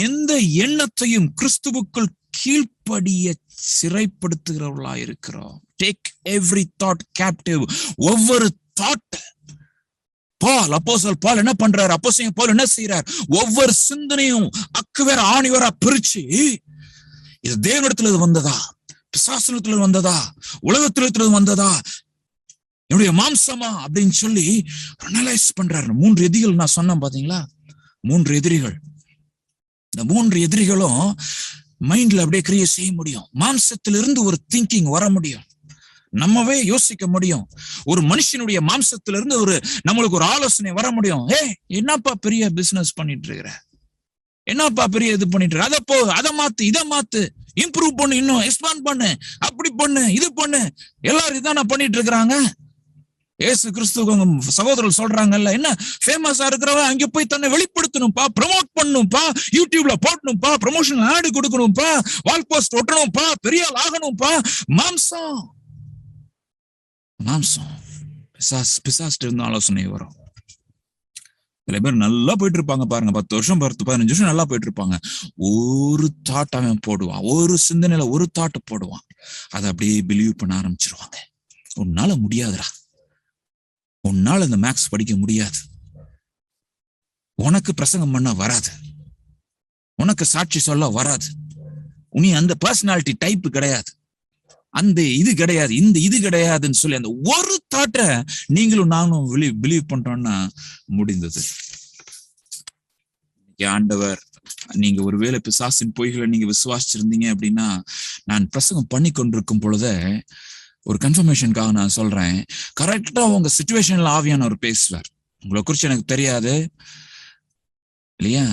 எந்த எண்ணத்தையும் கிறிஸ்துவுக்குள் கீழ்ப்படிய சிறைப்படுத்துகிறவர்களா இருக்கிறோம். Take every thought captive. ஒவ்வொரு தாட் அப்போஸ்தலன் பவுல் என்ன பண்றாரு? அப்போஸ்தலன் பவுல் என்ன செய்யறார்? ஒவ்வொரு சிந்தனையும் அக்குவேற ஆணிவேரா பிரிச்சு, இது தேவனிடத்துல வந்ததா, பிசாசிடத்துல வந்ததா, உலகத்துல வந்ததா, என்னுடைய மாம்சமா அப்படின்னு சொல்லி அனலைஸ் பண்றாரு. 3 எதிரிகள் நான் சொன்னேன் பாத்தீங்களா? 3 எதிரிகள். இந்த 3 எதிரிகளும் மைண்ட்ல அப்படியே கிரியேட் செய்ய முடியும். மாம்சத்திலிருந்து ஒரு திங்கிங் வர முடியும். நம்மவே யோசிக்க முடியும். ஒரு மனுஷனுடைய மாம்சத்திலிருந்து நம்மளுக்கு ஒரு ஆலோசனை வர முடியும். என்னப்பா பெரிய பிசினஸ் பண்ணிட்டு இருக்கிற, என்னப்பா பெரிய இது பண்ணிட்டு இருக்க, அதை மாத்து, இதை மாத்து, இம்ப்ரூவ் பண்ணு, இன்னும் எக்ஸ்பாண்ட் பண்ணு, அப்படி பண்ணு, இது பண்ணு. எல்லாரும் இதான் பண்ணிட்டு இருக்கிறாங்க. ஏசு கிறிஸ்துவ சகோதரர்கள் சொல்றாங்கல்ல, என்ன ஃபேமஸா இருக்கிறவன் அங்க போய் தன்னை வெளிப்படுத்தணும்பா, ப்ரமோட் பண்ணணும்பா, யூடியூப்ல போடணும்பா, ப்ரமோஷன் ஆடு கொடுக்கணும்பா, வால் போஸ்ட் ஒட்டணும்பா, பெரிய ஆள் ஆகணும்பா. மாம்சம் பிசாஸ்ட் இருந்த ஆலோசனை வரும். சில பேர் நல்லா போயிட்டு இருப்பாங்க பாருங்க, 10 வருஷம் 15 வருஷம் நல்லா போயிட்டு இருப்பாங்க. ஒரு தாட் அவன் போடுவான், ஒரு சிந்தனையில ஒரு தாட் போடுவான், அதை அப்படியே பிலீவ் பண்ண ஆரம்பிச்சிருவாங்க. உன்னால முடியாதுடா, உன்னால இந்த மேக்ஸ் படிக்க முடியாது, உனக்கு பிரசங்கம் பண்ண வராது, உனக்கு சாட்சி சொல்ல வராது. நீ அந்த பர்சனாலிட்டி டைப் கிடையாது, அந்த இது கிடையாது, இந்த இது கிடையாதுன்னு சொல்லி அந்த ஒரு தாட்டை நீங்களும் நானும் பிலீவ் பண்றோம்னா முடிந்தது. ஆண்டவர், நீங்க ஒருவேளை பிசாசின் பொய்களை நீங்க விசுவாசிச்சிருந்தீங்க அப்படின்னா, நான் பிரசங்கம் பண்ணி கொண்டிருக்கும் பொழுத ஒரு கன்ஃபர்மேஷனுக்காக நான் சொல்றேன், கரெக்டா உங்க சிச்சுவேஷன்ல ஆவியானவர் பேசுவார். உங்களை குறிச்சு எனக்கு தெரியாது இல்லையா,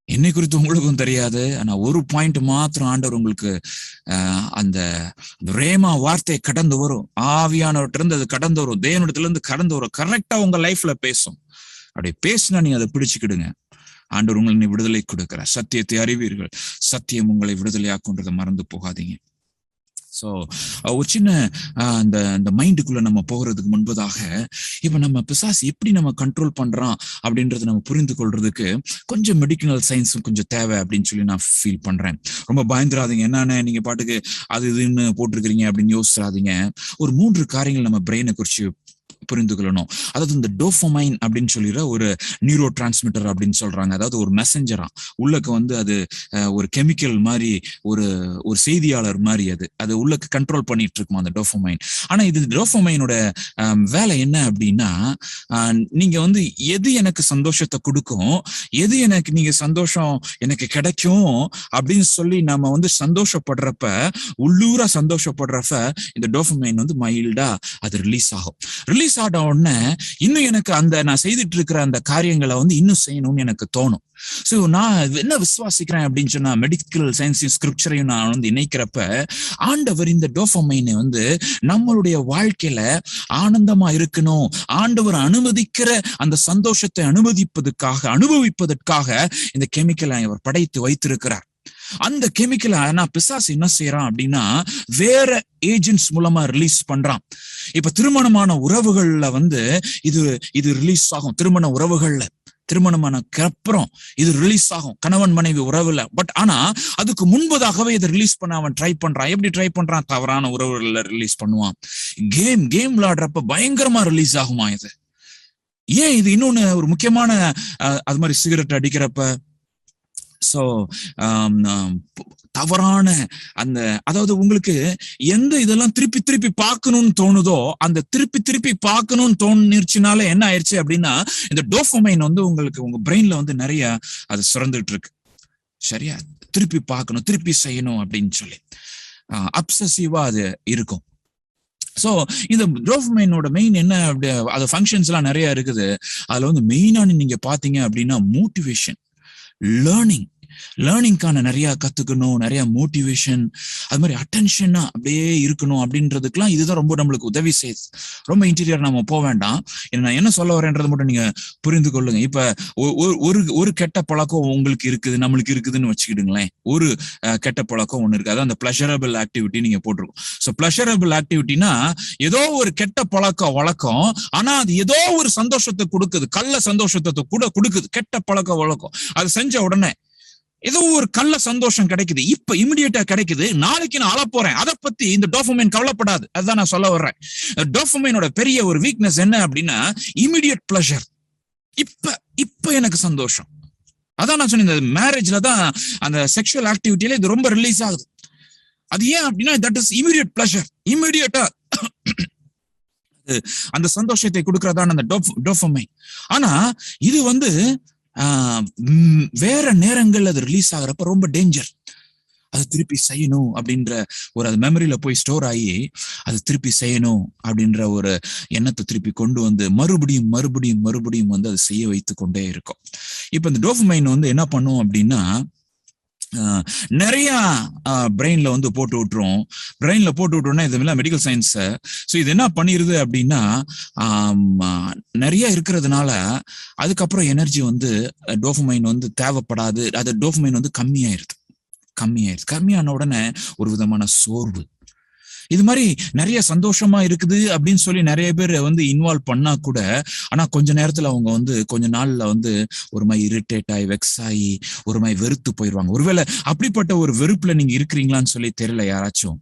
என்னை குறித்து உங்களுக்கும் தெரியாது. ஆனா ஒரு பாயிண்ட் மாத்திரம் ஆண்டவர் உங்களுக்கு அந்த ரேமா வார்த்தையை கடந்து வரும், ஆவியானவர்கிட்ட இருந்து அது கடந்து வரும், தேவனிடத்துல இருந்து கடந்து வரும், கரெக்டா உங்க லைஃப்ல பேசும். அப்படி பேசினா நீங்க அதை பிடிச்சுக்கிடுங்க. ஆண்டவர் உங்களை விடுதலை கொடுக்கிறார். சத்தியத்தை அறிவீர்கள், சத்தியம் உங்களை விடுதலையாக்குன்றதை மறந்து போகாதீங்க. ஸோ ஒரு சின்ன அந்த மைண்டுக்குள்ள நம்ம போகிறதுக்கு முன்பதாக இப்ப நம்ம பிசாசு எப்படி நம்ம கண்ட்ரோல் பண்றோம் அப்படின்றத நம்ம புரிந்து கொள்றதுக்கு கொஞ்சம் மெடிக்கல் சயின்ஸும் கொஞ்சம் தேவை அப்படின்னு சொல்லி நான் ஃபீல் பண்றேன். ரொம்ப பயந்துராதீங்க, என்னன்னு நீங்க பாட்டுக்கு அது இதுன்னு போட்டிருக்கிறீங்க அப்படின்னு யோசிச்சிடாதீங்க. ஒரு 3 காரியங்கள் நம்ம பிரெயினை குறிச்சு புரிந்து கொள்ளணும். அதாவது இந்த டோபமைன் அப்படின்னு சொல்லிற ஒரு நியூரோ டிரான்ஸ்மிட்டர் அப்படின்னு சொல்றாங்க. அதாவது ஒரு மெசஞ்சரா உள்ளக்கு வந்து அது ஒரு கெமிக்கல் மாதிரி, ஒரு செய்தியாளர் மாதிரி அது உள்ளக்கு கண்ட்ரோல் பண்ணிட்டு இருக்குமா அந்த டோபமைன். ஆனா இது டோபமைனோட வேலை என்ன அப்படின்னா, நீங்க வந்து எது எனக்கு சந்தோஷத்தை கொடுக்கும், எது எனக்கு நீங்க சந்தோஷம் எனக்கு கிடைக்கும் அப்படின்னு சொல்லி நம்ம வந்து சந்தோஷப்படுறப்ப, உள்ளூரா சந்தோஷப்படுறப்ப இந்த டோபமைன் வந்து மைல்டா அது ரிலீஸ் ஆகும். ரிலீஸ் ஆன உடனே இன்னும் எனக்கு அந்த நான் செய்துட்டு இருக்கிற அந்த காரியங்களை வந்து இன்னும் செய்யணும்னு எனக்கு தோணும். சோ நான் என்ன விசுவாசிக்கிறேன் அப்படின்னு சொன்னா, மெடிக்கல் சயின்ஸையும் ஸ்கிரிப்சரையும் நான் வந்து இணைக்கிறப்ப ஆண்டவர் இந்த டோபமைனை வந்து நம்மளுடைய வாழ்க்கையில ஆனந்தமா இருக்கணும், ஆண்டவர் அனுமதிக்கிற அந்த சந்தோஷத்தை அனுபவிப்பதற்காக இந்த கெமிக்கலை அவர் படைத்து வைத்திருக்கிறார். அந்த கெமிக்கலை நான் பிசாசு என்ன செய்யறான் அப்படின்னா வேற ஏஜென்ட்ஸ் மூலமா ரிலீஸ் பண்றான். இப்ப திருமணமான உறவுகள்ல வந்து இது ரிலீஸ் ஆகும். திருமணமானக்கு அப்புறம் இது ரிலீஸ் ஆகும், கணவன் மனைவி உறவுல. பட் ஆனா அதுக்கு முன்பதாகவே இதை ரிலீஸ் பண்ண அவன் ட்ரை பண்றான். எப்படி ட்ரை பண்றான்? தவறான உறவுகள்ல ரிலீஸ் பண்ணுவான். கேம் விளையாடுறப்ப பயங்கரமா ரிலீஸ் ஆகுமா இது. ஏன் இது இன்னொன்னு ஒரு முக்கியமான அது மாதிரி சிகரெட் அடிக்கிறப்ப, சோ தவறான அந்த அதாவது உங்களுக்கு எந்த இதெல்லாம் திருப்பி பார்க்கணும்னு தோணுதோ, அந்த திருப்பி பார்க்கணும்னு தோணுச்சுனால என்ன ஆயிடுச்சு அப்படின்னா, இந்த டோபமைன் வந்து உங்களுக்கு உங்க பிரெயின்ல வந்து நிறைய அது சுரந்துட்டு இருக்கு. சரியா? திருப்பி பார்க்கணும், திருப்பி செய்யணும் அப்படின்னு சொல்லி அப்சசிவா அது இருக்கும். சோ இந்த டோபமைனோட மெயின் என்ன, அது ஃபங்க்ஷன்ஸ் எல்லாம் நிறைய இருக்குது. அதுல வந்து மெயினான நீங்க பாத்தீங்க அப்படின்னா மோட்டிவேஷன், லேர்னிங்கான நிறைய கத்துக்கணும், நிறைய மோட்டிவேஷன், அது மாதிரி அட்டென்ஷனா அப்படியே இருக்கணும் அப்படின்றதுக்கெல்லாம் இதுதான் ரொம்ப நம்மளுக்கு உதவி செய்யுது. ரொம்ப இன்டீரியர் நம்ம போக வேண்டாம். நான் என்ன சொல்ல வரேன்றதை மட்டும் நீங்க புரிந்து கொள்ளுங்க. இப்ப ஒரு கெட்ட பழக்கம் உங்களுக்கு இருக்குது, நம்மளுக்கு இருக்குதுன்னு வச்சுக்கிடுங்களேன். ஒரு கெட்ட பழக்கம் ஒண்ணு இருக்கு, அதான் அந்த பிளஷரபிள் ஆக்டிவிட்டி நீங்க போட்டிருக்கோம். ஸோ பிளஷரபிள் ஆக்டிவிட்டினா ஏதோ ஒரு கெட்ட வழக்கம், ஆனா அது ஏதோ ஒரு சந்தோஷத்தை கொடுக்குது, கள்ள சந்தோஷத்தை கூட கொடுக்குது. கெட்ட பழக்க வழக்கம் அது செஞ்ச உடனே ஏதோ ஒரு கள்ள சந்தோஷம் கிடைக்குது, இப்ப இமிடியேட்டா கிடைக்குது, நாளைக்கு நான் அழ போறேன், அதை பத்தி இந்த டோபமைன் கவலைப்படாது. அதுதான் நான் சொல்ல வர்றேன். டோபமைனோட பெரிய ஒரு வீக்னஸ் என்ன அப்படின்னா இமிடியேட் பிளஷர். இப்ப எனக்கு சந்தோஷம். அதான் நான் சொன்னேன், இந்த மேரேஜ்ல தான் அந்த செக்ஷுவல் ஆக்டிவிட்டியில இது ரொம்ப ரிலீஸ் ஆகுது. அது ஏன் அப்படின்னா தட் இஸ் இமிடியேட் பிளஷர். இமிடியேட்டா அந்த சந்தோஷத்தை கொடுக்கறதான அந்த டோபமைன். ஆனா இது வந்து வேற நேரங்கள் அது ரிலீஸ் ஆகிறப்ப ரொம்ப டேஞ்சர். அது திருப்பி செய்யணும் அப்படின்ற ஒரு அது மெமரியில போய் ஸ்டோர் ஆகி அது திருப்பி செய்யணும் அப்படின்ற ஒரு எண்ணத்தை திருப்பி கொண்டு வந்து மறுபடியும் வந்து அதை செய்ய வைத்து கொண்டே இருக்கும். இப்ப இந்த டோபமைன் வந்து என்ன பண்ணும் அப்படின்னா நிறைய பிரெயின்ல வந்து போட்டு விட்டுறோம்னா இதெல்லாம் மெடிக்கல் சயின்ஸ். ஸோ இது என்ன பண்ணிருது அப்படின்னா நிறைய இருக்கிறதுனால அதுக்கப்புறம் எனர்ஜி வந்து டோபமைன் வந்து தேவைப்படாது. அது டோபமைன் வந்து கம்மியான உடனே ஒரு விதமான சோர்வு, இது மாதிரி நிறைய சந்தோஷமா இருக்குது அப்படின்னு சொல்லி நிறைய பேர் வந்து இன்வால்வ் பண்ணா கூட, ஆனா கொஞ்ச நேரத்துல அவங்க வந்து கொஞ்ச நாள்ல வந்து ஒரு மாதிரி இரிட்டேட் ஆகி வெக்ஸ் ஆகி ஒரு மாதிரி வெறுத்து போயிடுவாங்க. ஒருவேளை அப்படிப்பட்ட ஒரு வெறுப்புல நீங்க இருக்கிறீங்களான்னு சொல்லி தெரியல யாராச்சும்.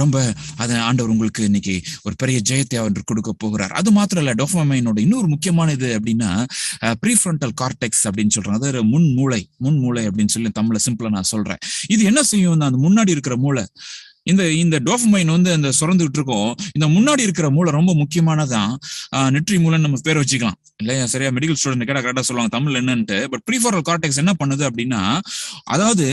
ரொம்ப அதை ஆண்டவர் உங்களுக்கு இன்னைக்கு ஒரு பெரிய ஜெயத்தை அவர் கொடுக்க போகிறார். அது மாத்திரம் இல்ல, டோபமைனோட இன்னொரு முக்கியமான இது அப்படின்னா ப்ரீஃப்ரண்டல் கார்டெக்ஸ் அப்படின்னு சொல்றாங்க. அது முன் மூளை அப்படின்னு சொல்லி தமிழ்ல சிம்பிளா நான் சொல்றேன். இது என்ன செய்யும், அந்த முன்னாடி இருக்கிற மூளை, இந்த டோபமைன் வந்து அந்த சுரந்துகிட்டு இருக்கோம். இந்த முன்னாடி இருக்கிற மூளை ரொம்ப முக்கியமானதான். நெற்றி மூளைன்னு நம்ம பேர் வச்சுக்கலாம் இல்லையா? சரியா? மெடிக்கல் ஸ்டூடெண்ட் கேட்டா கரெக்டா சொல்லுவாங்க தமிழ் என்னன்ட்டு. பட் ப்ரீஃப்ரண்டல் கார்டெக்ஸ் என்ன பண்ணுது அப்படின்னா, அதாவது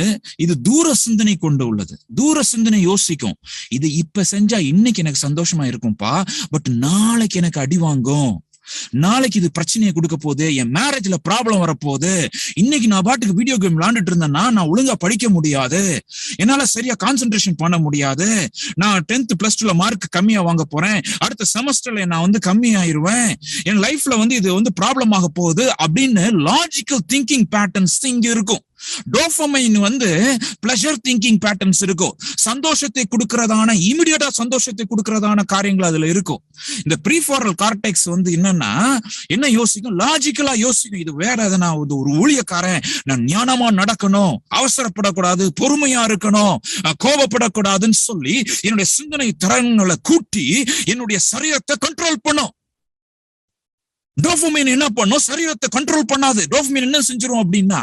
இது தூர சிந்தனை கொண்டு உள்ளது. தூர சிந்தனை யோசிக்கும். இது இப்ப செஞ்சா இன்னைக்கு எனக்கு சந்தோஷமா இருக்கும்பா, பட் நாளைக்கு எனக்கு அடி வாங்கும், நாளைக்கு இது பிரச்சனையை கொடுக்க போகுது, என் மேரேஜ்ல ப்ராப்ளம் வரப்போகுது, இன்னைக்கு நான் பாட்டுக்கு வீடியோ கேம் விளையாண்டுட்டு இருந்தேன்னா நான் ஒழுங்கா படிக்க முடியாது, என்னால சரியா கான்சென்ட்ரேஷன் பண்ண முடியாது, நான் 10th + 2ல மார்க் கம்மியா வாங்க போறேன், அடுத்த செமஸ்டர்ல நான் வந்து கம்மி ஆயிருவேன், என் லைஃப்ல வந்து இது வந்து ப்ராப்ளம் ஆக போகுது அப்படின்னு லாஜிக்கல் திங்கிங் பேட்டர்ன்ஸ் இங்க இருக்கும். டோபமைன் வந்து பிளஷர் திங்கிங் பேட்டர்ன்ஸ் இருக்கும். சந்தோஷத்தை கொடுக்கறதான, இமிடியேட்டா சந்தோஷத்தை கொடுக்கறதான காரியங்கள் அதுல இருக்கும். இந்த ப்ரீஃப்ரண்டல் கார்டெக்ஸ் வந்து என்னன்னா, என்ன யோசிக்கும், லாஜிக்கலா யோசிக்கும். இது வேற எதனா ஒரு ஊழியக்காரன், நான் ஞானமா நடக்கணும், அவசரப்படக்கூடாது, பொறுமையா இருக்கணும், கோபப்படக்கூடாதுன்னு சொல்லி என்னுடைய சிந்தனை திறன்களை கூட்டி என்னுடைய சரீரத்தை கண்ட்ரோல் பண்ணும். டோபமைன் என்ன பண்ணும், சரீரத்தை கண்ட்ரோல் பண்ணாது. டோபமைன் என்ன செஞ்சிரும் அப்படின்னா,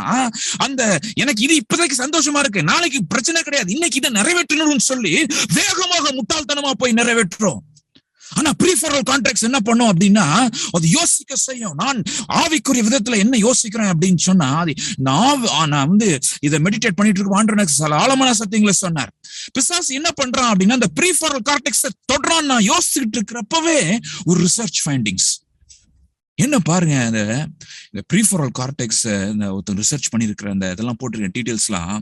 அந்த எனக்கு இது இப்போதைக்கு சந்தோஷமா இருக்கு, நாளைக்கு பிரச்சனை கிடையாது, இன்னைக்கு இதை நிறைவேற்றணும்னு சொல்லி வேகமாக முட்டாள்தனமா போய் நிறைவேற்றுறோம். ஆனா ப்ரீஃப்ரண்டல் கார்டெக்ஸ் என்ன பண்ணும் அப்படின்னா, அது யோசிக்க செய்யும். நான் ஆவிக்குரிய விதத்துல என்ன யோசிக்கிறேன் அப்படின்னு சொன்னா, நான் வந்து இதை மெடிடேட் பண்ணிட்டு இருக்கேன். ஆழமான சத்தியங்களை சொன்னார். பிசாசு என்ன பண்றான் அப்படின்னா, இந்த ப்ரீஃப்ரண்டல் கார்டெக்ஸ் தொடுறான். நான் யோசிச்சுட்டு இருக்கிறப்பவே ஒரு ரிசர்ச் ஃபைண்டிங்ஸ் என்ன பாருங்க, இந்த ப்ரீஃப்ரண்டல் கார்டெக்ஸ் ஒருத்தர் ரிசர்ச் பண்ணிருக்கிற அந்த இதெல்லாம் போட்டிருக்க டீடைல்ஸ்லாம்,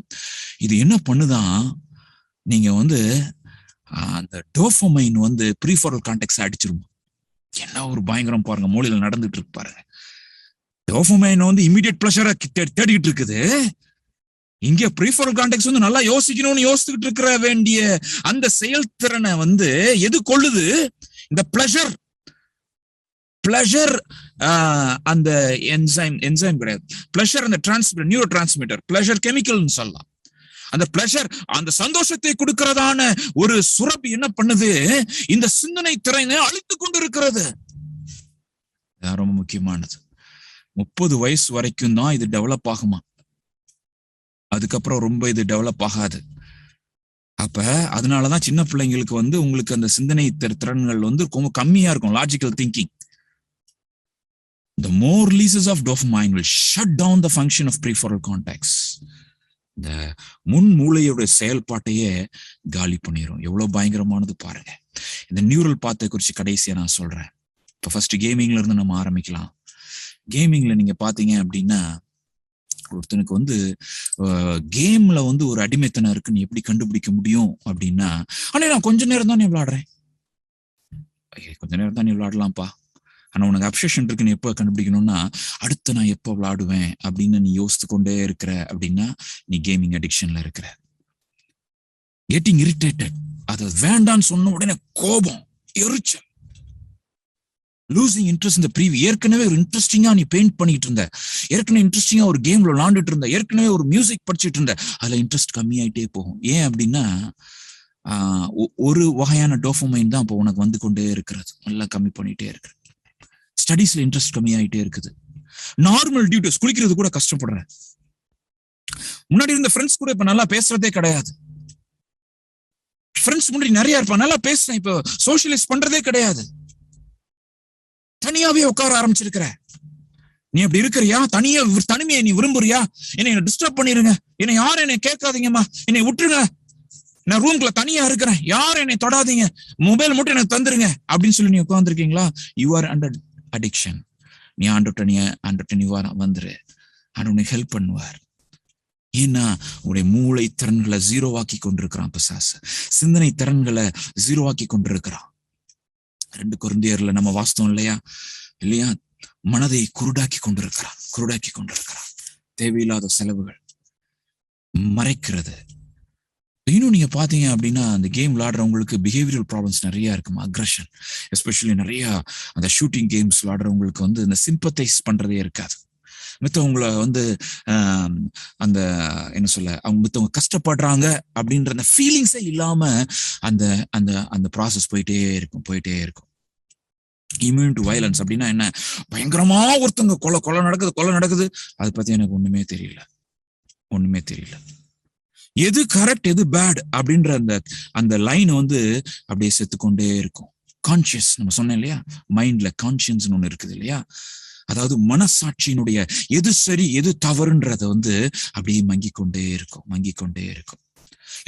இது என்ன பண்ணுதான், நீங்க வந்து அந்த டோபமைன் வந்து ப்ரீஃப்ரண்டல் கார்டெக்ஸ் அடிச்சிரும். என்ன ஒரு பயங்கரம் பாருங்க, மூளையில நடந்துட்டு இருக்கு பாருங்க. டோபமைன் வந்து இமிடியேட் பிளஷரை தேடிட்டு இருக்குது, இங்க ப்ரீஃப்ரண்டல் கார்டெக்ஸ் வந்து நல்லா யோசிக்கணும்னு யோசிச்சுட்டு இருக்கிற வேண்டிய அந்த செயல்திறனை வந்து எது கொள்ளுது, இந்த பிளஷர் அந்த என்சைம் கிடையாது, பிளஷர் அந்த நியூரோ டிரான்ஸ்மிட்டர், பிளஷர் கெமிக்கல்னு சொல்லலாம். அந்த பிளஷர், அந்த சந்தோஷத்தை கொடுக்கிறதான ஒரு சுரப்பி என்ன பண்ணுது, இந்த சிந்தனை திறனை அழித்து கொண்டு இருக்கிறது. ரொம்ப முக்கியமானது. 30 வயசு வரைக்கும் தான் இது டெவலப் ஆகுமா, அதுக்கப்புறம் ரொம்ப இது டெவலப் ஆகாது. அப்ப அதனாலதான் சின்ன பிள்ளைங்களுக்கு வந்து உங்களுக்கு அந்த சிந்தனை திறன்கள் வந்து ரொம்ப கம்மியா இருக்கும். Logical thinking. The more releases of dopamine will shut down the function of prefrontal cortex. இந்த முன் மூளையோட செயல்பாட்டையே காலி பண்ணிரும். எவ்வளவு பயங்கரமானது பாருங்க. இந்த நியூரல் பாத்தை குறிச்சு கடைசியா நான் சொல்றேன். இப்ப ஃபர்ஸ்ட் கேமிங்ல இருந்து நம்ம ஆரம்பிக்கலாம். கேமிங்ல நீங்க பாத்தீங்க அப்படின்னா, ஒருத்தனுக்கு வந்து கேம்ல வந்து ஒரு அடிமைத்தனம் இருக்குன்னு எப்படி கண்டுபிடிக்க முடியும் அப்படின்னா, ஆனா நான் கொஞ்ச நேரம் தான் நீ விளையாடுறேன், கொஞ்ச நேரம் தான் நீ விளையாடலாம்ப்பா, ஆனா உனக்கு அப்சஷன் இருக்குன்னு எப்போ கண்டுபிடிக்கணும்னா, அடுத்து நான் எப்போ விளையாடுவேன் அப்படின்னு நீ யோசித்து கொண்டே இருக்கிற அப்படின்னா நீ கேமிங் அடிக்ஷன்ல இருக்கிற. கெட்டிங் இரிட்டேட்டட், அது வேண்டான்னு சொன்ன உடனே கோபம், எரிச்சல், லூசிங் இன்ட்ரெஸ்ட் இந்த ப்ரீவியூ. ஏற்கனவே ஒரு இன்ட்ரெஸ்டிங்கா நீ பெயிண்ட் பண்ணிட்டு இருந்த, ஏற்கனவே இன்ட்ரெஸ்டிங்கா ஒரு கேம்ல விளையாண்டுட்டு இருந்த, ஏற்கனவே ஒரு மியூசிக் படிச்சுட்டு இருந்த, அதுல இன்ட்ரெஸ்ட் கம்மியாயிட்டே போகும். ஏன் அப்படின்னா, ஒரு வகையான டோபமைன் தான் இப்போ உனக்கு வந்து கொண்டே இருக்கிறது, நல்லா கம்மி பண்ணிட்டே இருக்கு. ஸ்டடீஸ்ல இன்ட்ரெஸ்ட் கம்மியாயிட்டே இருக்குது. நார்மல் டியூட்டிஸ், குளிக்கிறது கூட கஷ்டப்படுற. முன்னாடி இருந்த ஃப்ரெண்ட்ஸ் கூட இப்ப நல்லா பேசுறதே கிடையாது. ஃப்ரெண்ட்ஸ் முன்னாடி நிறைய இருப்பா, நல்லா பேசுறேன், இப்ப சோசியலைஸ் பண்றதே கிடையாது. தனியாவே உட்கார ஆரம்பிச்சிருக்கிற. நீ அப்படி இருக்கிறியா? தனிமையை நீ விரும்புறியா? என்னை டிஸ்டர்ப் பண்ணிருங்க, என்னை யாரும் என்னை கேட்காதீங்கம்மா, என்னை விட்டுருங்க, நான் ரூம்குள்ள தனியா இருக்கிறேன், யாரும் என்னை தொடாதீங்க, மொபைல் மட்டும் எனக்கு தந்துருங்க அப்படின்னு சொல்லி நீ உட்காந்துருக்கீங்களா? You are under addiction. நீ ஆண்டர்ட்ட நீ வந்துரு, உனக்கு ஹெல்ப் பண்ணுவார். ஏன்னா உடைய மூளை திறன்களை ஜீரோவாக்கி கொண்டிருக்கிறான் பிசாசு, சிந்தனை திறன்களை ஜீரோவாக்கி கொண்டிருக்கிறான். 2 கொரிந்தியர்ல நம்ம வாஸ்தவம் இல்லையா, மனதை குருடாக்கி கொண்டிருக்கிறான். தேவையில்லாத செலவுகள், மறைக்கிறது. இன்னும் நீங்க பாத்தீங்க அப்படின்னா, அந்த கேம் விளையாடுறவங்களுக்கு பிஹேவியரல் ப்ராப்ளம்ஸ் நிறைய இருக்குமா, அக்ரஷன், எஸ்பெஷலி நிறைய அந்த ஷூட்டிங் கேம்ஸ் விளையாடுறவங்களுக்கு வந்து இந்த சிம்பத்தைஸ் பண்றதே இருக்காது. மித்தவங்களை வந்து அந்த என்ன சொல்ல அவங்க மித்தவங்க கஷ்டப்படுறாங்க அப்படின்ற அந்த ஃபீலிங்ஸே இல்லாம அந்த அந்த அந்த ப்ராசஸ் போயிட்டே இருக்கும். இம்யூன் டு வயலன்ஸ் அப்படின்னா என்ன? பயங்கரமா ஒருத்தவங்க கொலை நடக்குது, அதை பத்தி எனக்கு ஒண்ணுமே தெரியல. எது கரெக்ட் எது பேட் அப்படின்ற அந்த லைன் வந்து அப்படியே செத்துக்கொண்டே இருக்கும். கான்சியஸ், நம்ம சொன்னேன் இல்லையா, மைண்ட்ல கான்சியன்ஸ் ஒண்ணு இருக்குது இல்லையா, அதாவது மனசாட்சியினுடைய எது சரி எது தவறுன்றத வந்து அப்படியே மங்கிக் கொண்டே இருக்கும்.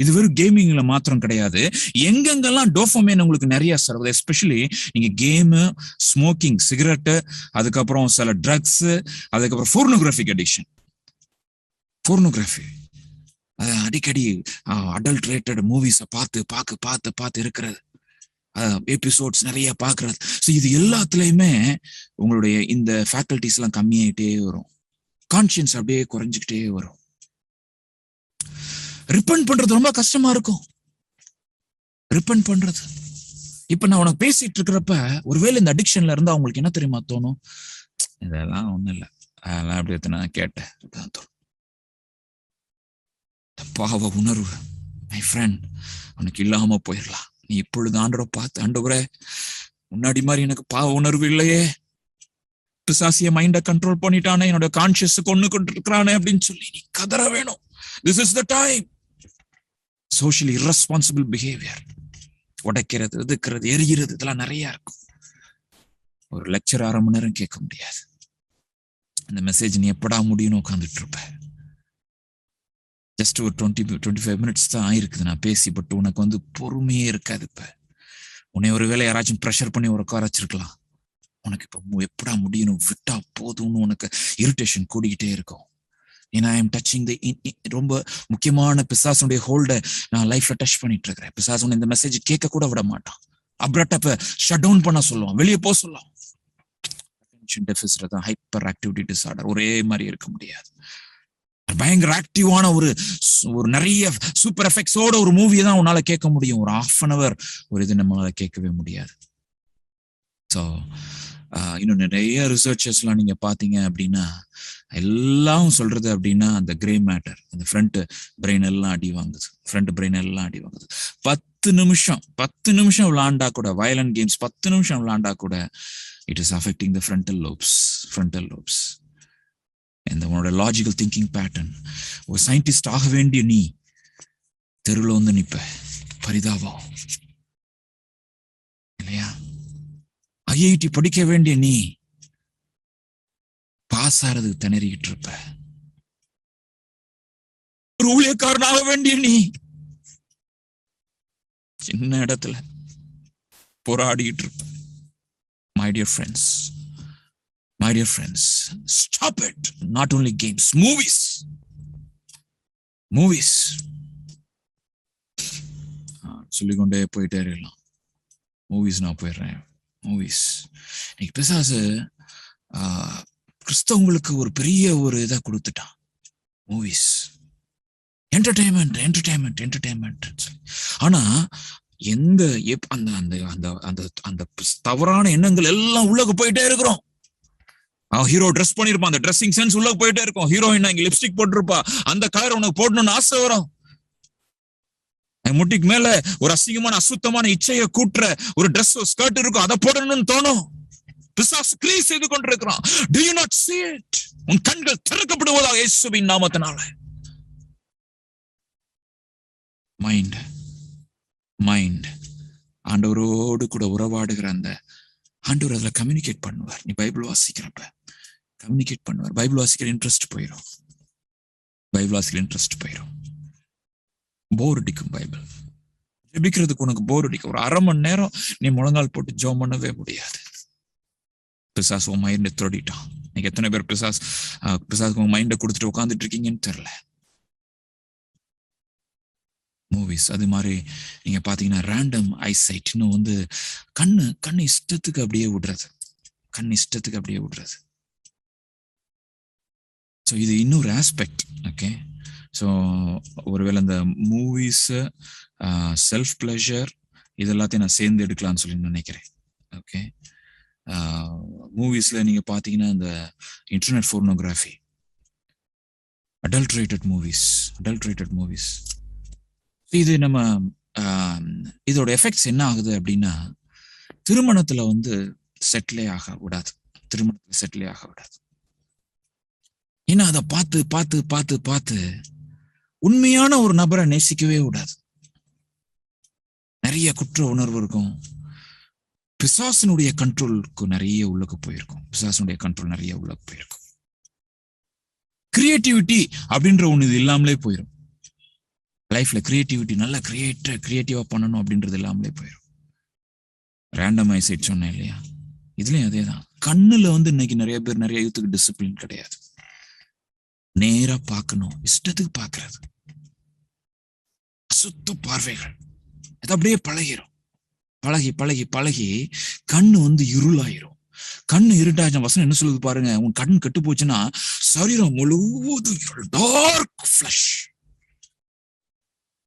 இது வெறும் கேமிங்ல மாத்திரம் கிடையாது. எங்கெங்கெல்லாம் டோபமைன் உங்களுக்கு நிறைய சர்வது, எஸ்பெஷலி நீங்க கேமு, ஸ்மோக்கிங், சிகரெட்டு, அதுக்கப்புறம் சில ட்ரக்ஸ், அதுக்கப்புறம் போர்னோகிராஃபிக் அடிக்ஷன். போர்னோகிராஃபி அடிக்கடி அடல்ட்ரேட்டட் மூவிஸை பார்த்து இருக்கிறது, எபிசோட்ஸ் நிறைய பாக்குறது. ஸோ இது எல்லாத்துலயுமே உங்களுடைய இந்த ஃபேக்கல்டிஸ் எல்லாம் கம்மியாயிட்டே வரும், கான்சியன்ஸ் அப்படியே குறைஞ்சிக்கிட்டே வரும். ரிப்பெண்ட் பண்றது ரொம்ப கஷ்டமா இருக்கும். ரிப்பெண்ட் பண்றது, இப்ப நான் உனக்கு பேசிட்டு இருக்கிறப்ப ஒருவேளை இந்த அடிக்ஷன்ல இருந்தா அவங்களுக்கு என்ன தெரியுமா தோணும்? இதெல்லாம் ஒண்ணும் இல்லை, அதெல்லாம் அப்படி நான் கேட்டேன் தோணும். பாவ உணர்வு மை ஃப்ரெண்ட் உனக்கு இல்லாம போயிடலாம். நீ இப்பொழுது ஆண்டவரை பார்த்து, ஆண்டவரே முன்னாடி மாதிரி எனக்கு பாவ உணர்வு இல்லையே, பிசாசிய மைண்ட கண்ட்ரோல் பண்ணிட்டானே, என்னோட கான்சியஸ் கொண்டு இருக்கிறானே அப்படின்னு சொல்லி நீ கதற வேணும். This is the time. Socially responsible behaviour, உடைக்கிறது, எதுக்கிறது, எரிகிறது, இதெல்லாம் நிறைய இருக்கும். ஒரு லெக்சர் 1/2 மணி நேரம் கேட்க முடியாது. அந்த மெசேஜ் நீ எப்படா முடியும்னு உட்காந்துட்டு இருப்ப. ஜஸ்ட் ஒரு 20-25 மினிட்ஸ் தான் ஆயிருக்குது நான் பேசி. பட் உனக்கு வந்து பொறுமையே இருக்காது. இப்ப உன்னை ஒரு வேளை யாராச்சும் ப்ரெஷர் பண்ணி ஒரு உட்கார வச்சிருக்கலாம். உனக்கு இப்ப எப்படா முடியணும், விட்டா போதும்னு உனக்கு இரிட்டேஷன் கூடிக்கிட்டே இருக்கும். ஏன்னா ஐ எம் டச்சிங் தி ரொம்ப முக்கியமான பிசாசுடைய ஹோல்ட நான் லைஃப்ல டச் பண்ணிட்டு இருக்கிறேன். பிசாசு இந்த மெசேஜ் கேட்க கூட விட மாட்டான். அப்ரட்டப்ப ஷட் டவுன் பண்ண சொல்லுவான், வெளியே போக சொல்லுவான். அட்டென்ஷன் டெஃபிசிட் தான் ஹைப்பர் ஆக்டிவிட்டி டிஸார்டர். ஒரே மாதிரி இருக்க முடியாது. பயங்கர ஆக்டிவான ஒரு நிறைய சூப்பர் எஃபெக்ட்ஸோட ஒரு மூவியை தான் உன்னால கேட்க முடியும். ஒரு 1/2 an hour ஒரு இது நம்மளால கேட்கவே முடியாது. ஸோ இன்னும் நிறைய ரிசர்ச்சர்ஸ் எல்லாம் நீங்க பாத்தீங்க அப்படின்னா எல்லாம் சொல்றது அப்படின்னா அந்த கிரே மேட்டர், அந்த ஃப்ரண்ட் பிரெயின் எல்லாம் அடி வாங்குது. 10 நிமிஷம் விளையாண்டா கூட, வயலண்ட் கேம்ஸ் 10 நிமிஷம் விளையாண்டா கூட it is affecting the frontal லோப்ஸ். இந்த உன்னோட லாஜிக்கல் திங்கிங் பேட்டர்ன். ஒரு சயின்டிஸ்ட் ஆக வேண்டிய நீ தெருவில் வந்து நிப்ப, பரிதாபம் இல்லையா? ஐஐடி படிக்க வேண்டிய நீ பாஸ் ஆறதுக்கு திணறிக்கிட்டு இருப்ப. ஒரு ஊழியக்காரனாக வேண்டிய நீ சின்ன இடத்துல போராடிக்கிட்டு இருப்ப. My dear friends, stop it. Not only games, movies. சொல்லிக்கொண்டே போயிட்டே இருக்கலாம். மூவிஸ் நான் போயிடுறேன். மூவிஸ் இன்னைக்கு பிசாசு கிறிஸ்தவங்களுக்கு ஒரு பெரிய ஒரு இதை கொடுத்துட்டான். Movies, entertainment. ஆனா எந்த அந்த தவறான எண்ணங்கள் எல்லாம் உள்ளக போயிட்டே இருக்கிறோம். ஹீரோ ட்ரெஸ் பண்ணிருப்பான், அந்த ட்ரெஸ்ஸிங் சென்ஸ் உள்ள போயிட்டே இருக்கும். ஹீரோயின் இங்க லிப்ஸ்டிக் போட்டிருப்பா, அந்த கலர் உனக்கு போடணும்னு ஆசை வரும். முட்டிக்கு மேல ஒரு அசிங்கமான அசுத்தமான இச்சையை கூட்டுற ஒரு ட்ரெஸ் ஸ்கர்ட் இருக்கும், அதை போடணும்னு தோணும். பிசாசு கிரியை செய்து கொண்டிருக்கிறான். Do you not see it? உன் கண்கள் திறக்கப்படுவதாக இயேசுவின் நாமத்தினால. மைண்ட் ஆண்டவரோடு கூட உறவாடுகிற அந்த ஆண்டவர் அதுல கம்யூனிகேட் பண்ணுவார். நீ பைபிள் வாசிக்கிறப்ப கம்யூனிகேட் பண்ணுவார். பைபிள் வாசிக்கிற இன்ட்ரெஸ்ட் போயிடும். போர் அடிக்கும். பைபிள் ஜெபிக்கிறதுக்கு உனக்கு போர் அடிக்கும். ஒரு 1/2 மணி நேரம் நீ முழங்கால் போட்டு ஜெபம் பண்ணவே முடியாது. பிசாசு உன் மைண்டை திருடிட்டான். நீங்க எத்தனை பேர் பிசாசுக்கு உங்க மைண்டை கொடுத்துட்டு உட்காந்துட்டு இருக்கீங்கன்னு தெரியல. மூவிஸ் அது மாதிரி நீங்க பாத்தீங்கன்னா ரேண்டம் ஐசைட், இன்னும் வந்து கண்ணு இஷ்டத்துக்கு அப்படியே விடுறது. ஸோ இது இன்னொரு ஆஸ்பெக்ட். ஓகே, ஸோ ஒருவேளை இந்த மூவிஸ், செல்ஃப் பிளஷர் இது எல்லாத்தையும் நான் சேர்ந்து எடுக்கலாம்னு சொல்லி நினைக்கிறேன். ஓகே, மூவிஸ்ல நீங்க பாத்தீங்கன்னா இந்த இன்டர்நெட் போர்னோகிராஃபி, அடல்ட்ரேட்டட் மூவிஸ். இது நம்ம இதோட எஃபெக்ட்ஸ் என்ன ஆகுது அப்படின்னா, திருமணத்துல வந்து செட்டிலே ஆக விடாது. ஏன்னா அதை பார்த்து பார்த்து பார்த்து பார்த்து உண்மையான ஒரு நபரை நேசிக்கவே விடாது. நிறைய குற்ற உணர்வு இருக்கும். பிசாசனுடைய கண்ட்ரோலுக்கு நிறைய உள்ளுக்கு போயிருக்கும். கிரியேட்டிவிட்டி அப்படின்ற ஒண்ணு இது இல்லாமலே போயிடும். லைஃப்ல கிரியேட்டிவிட்டி, நல்லா கிரியேட்டிவா பண்ணணும் அப்படின்றது இல்லாமலே போயிடும். ரேண்டமைஸ் சொன்னேன் இல்லையா, இதுலயும் அதேதான். கண்ணுல வந்து இன்னைக்கு நிறைய பேர், நிறைய யூத்துக்கு டிசிப்ளின் கிடையாது. நேரா பார்க்கணும், இஷ்டத்துக்கு பார்க்கறது, சுத்த பார்வைகள், அது அப்படியே பழகிரும். பழகி பழகி பழகி கண்ணு வந்து இருளாயிரும். கண்ணு இருட்டாச்சும் வசனம் என்ன சொல்லுது பாருங்க, உன் கண் கெட்டு போச்சுன்னா சரீரம் முழுவதும் டார்க் ஃபிளஷ்.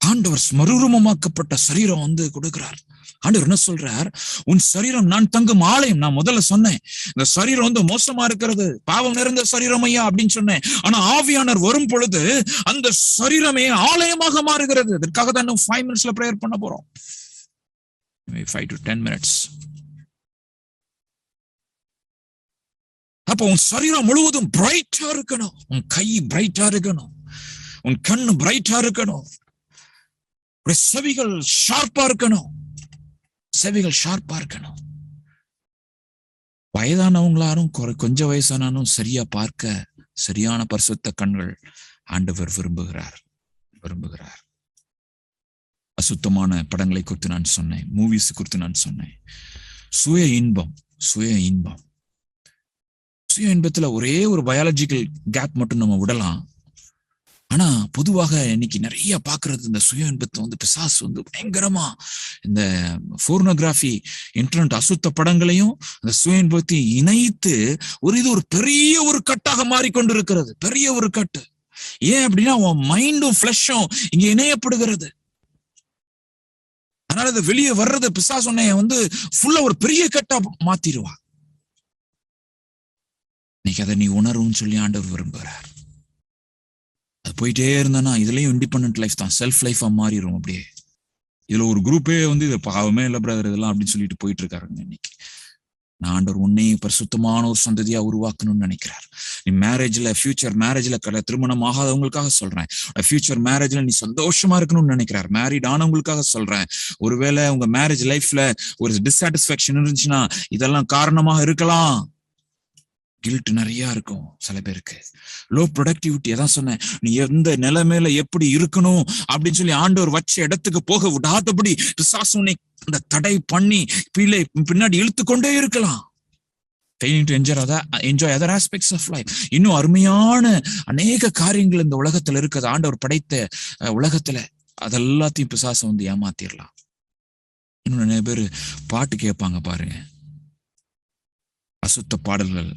ஆண்டவர் மறுரூபமாக்கப்பட்ட சரீரம் வந்து கொடுக்கிறார். ஆண்டவர் என்ன சொல்றார், உன் சரீரம் நான் தங்கும் ஆலயம். நான் முதல்ல சொன்னேன், இந்த சரீரம் வந்து மோசமா இருக்கிறது, பாவம் நிறைந்த சரீரம் ஐயா அப்படின்னு சொன்னேன். ஆனா ஆவியானவர் வரும் பொழுது அந்த சரீரமே ஆலயமாக மாறுகிறது. இதற்காக தான் 5 minutesல பிரேயர் பண்ண போறோம். 5 to 10 minutes. அப்போ உன் சரீரம் முழுவதும் பிரைட்டா இருக்கணும். உன் கை பிரைட்டா இருக்கணும், உன் கண்ணு பிரைட்டா இருக்கணும், செவிகள் ஷார்ப்பா இருக்கணும். வயதானவங்களாரும் கொஞ்சம் வயசானாலும் சரியா பார்க்க சரியான பரிசுத்த கண்கள் ஆண்டவர் விரும்புகிறார். அசுத்தமான படங்களை குறித்து நான் சொன்னேன், மூவிஸ் குறித்து நான் சொன்னேன். சுய இன்பத்துல ஒரே ஒரு பயாலஜிக்கல் கேப் மட்டும் நம்ம விடலாம். ஆனா பொதுவாக இன்னைக்கு நிறைய பாக்குறது இந்த சுய இன்பத்தை வந்து பிசாசு வந்து பயங்கரமா இந்த போர்னோகிராஃபி, இன்டர்நெட் அசுத்த படங்களையும் அந்த சுய இன்பத்தையும் இணைத்து ஒரு பெரிய ஒரு கட்டாக மாறிக்கொண்டிருக்கிறது. பெரிய ஒரு கட்டு. ஏன் அப்படின்னா உன் மைண்டும் ஃபிளஷும் இங்க இணையப்படுகிறது. அதனால அது வெளியே வர்றது பிசாசு உன்னை வந்து ஃபுல்லா ஒரு பெரிய கட்டா மாத்திடுவா. இன்னைக்கு அதை நீ உணரும்னு சொல்லி ஆண்டவர் விரும்புகிறார். அது போயிட்டே இருந்தானா இதுலயும் இண்டிபெண்டன்ட் லைஃப் தான், செல்ஃப் லைஃபா மாறிடும். அப்படியே இதுல ஒரு குரூப்பே வந்து இது பாவமே இல்லை பிரதர் இதெல்லாம் அப்படின்னு சொல்லிட்டு போயிட்டு இருக்காருங்க. இன்னைக்கு நான் ஆண்டவர் உன்னையும் பரிசுத்தமான ஒரு சந்ததியா உருவாக்கணும்னு நினைக்கிறார். நீ ஃபியூச்சர் மேரேஜ்ல திருமணம் ஆகாதவங்களுக்காக சொல்றேன். ஃபியூச்சர் மேரேஜ்ல நீ சந்தோஷமா இருக்கணும்னு நினைக்கிறார். மேரிட் ஆனவங்களுக்காக சொல்றேன். ஒருவேளை உங்க மேரேஜ் லைஃப்ல ஒரு டிஸ்சாட்டிஸ்பேக்ஷன் இருந்துச்சுன்னா இதெல்லாம் காரணமாக இருக்கலாம். கில்ட் நிறைய இருக்கும் சில பேருக்கு. லோ ப்ரொடக்டிவிட்டி, அதான் சொன்னேன், நீ எந்த நிலைமையில எப்படி இருக்கணும் அப்படின்னு சொல்லி ஆண்டவர் வச்ச இடத்துக்கு போக விடாதபடி பிசாசு உன்னை அந்த தடை பண்ணி பின்னாடி இழுத்து கொண்டே இருக்கலாம். Enjoy other aspects of life. இன்னும் அருமையான அநேக காரியங்கள் இந்த உலகத்துல இருக்குது. ஆண்டவர் படைத்த உலகத்துல அதெல்லாத்தையும் பிசாசு வந்து ஏமாத்திரலாம். இன்னும் நிறைய பேர் பாட்டு கேட்பாங்க பாருங்க, அசுத்த பாடல்கள்,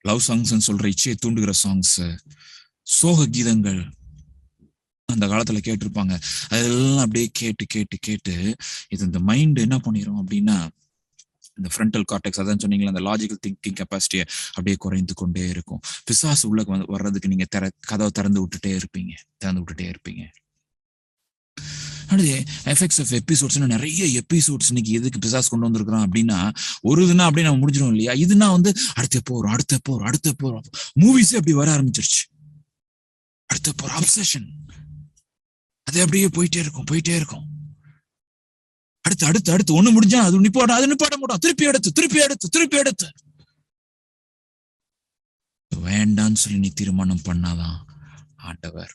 லவ் சாங்ஸ் சொல்ற இச்சையை தூண்டுகிற சாங்ஸ், சோக கீதங்கள் அந்த காலத்துல கேட்டிருப்பாங்க. அதெல்லாம் அப்படியே கேட்டு கேட்டு கேட்டு இது இந்த மைண்ட் என்ன பண்ணிரும் அப்படின்னா, இந்த ஃப்ரண்டல் கார்டெக்ஸ், அதான் சொன்னீங்களா, அந்த லாஜிக்கல் திங்கிங் கெப்பாசிட்டியை அப்படியே குறைந்து கொண்டே இருக்கும். பிசாசு உள்ள வர்றதுக்கு நீங்க கதவை திறந்து விட்டுட்டே இருப்பீங்க. எஃபெக்ட்ஸ் ஆஃப் எபிசோட்ஸ், நிறைய எபிசோட்ஸ் இன்னைக்கு எதுக்கு பிசாசு கொண்டு வந்திருக்கிறோம் அப்படின்னா, ஒரு இதுனா அப்படியே நம்ம முடிஞ்சிடும் இல்லையா. இதுனா வந்து அடுத்த போறோம் மூவிஸே அப்படி வர ஆரம்பிச்சிருச்சு. அடுத்த போற அப்சஷன் அது அப்படியே போயிட்டே இருக்கும். அடுத்து ஒண்ணு முடிஞ்சா அது நிப்பாட மாட்டோம். திருப்பி எடுத்து வேண்டான்னு சொல்லி நீ தீர்மானம் பண்ணாதான் ஆண்டவர்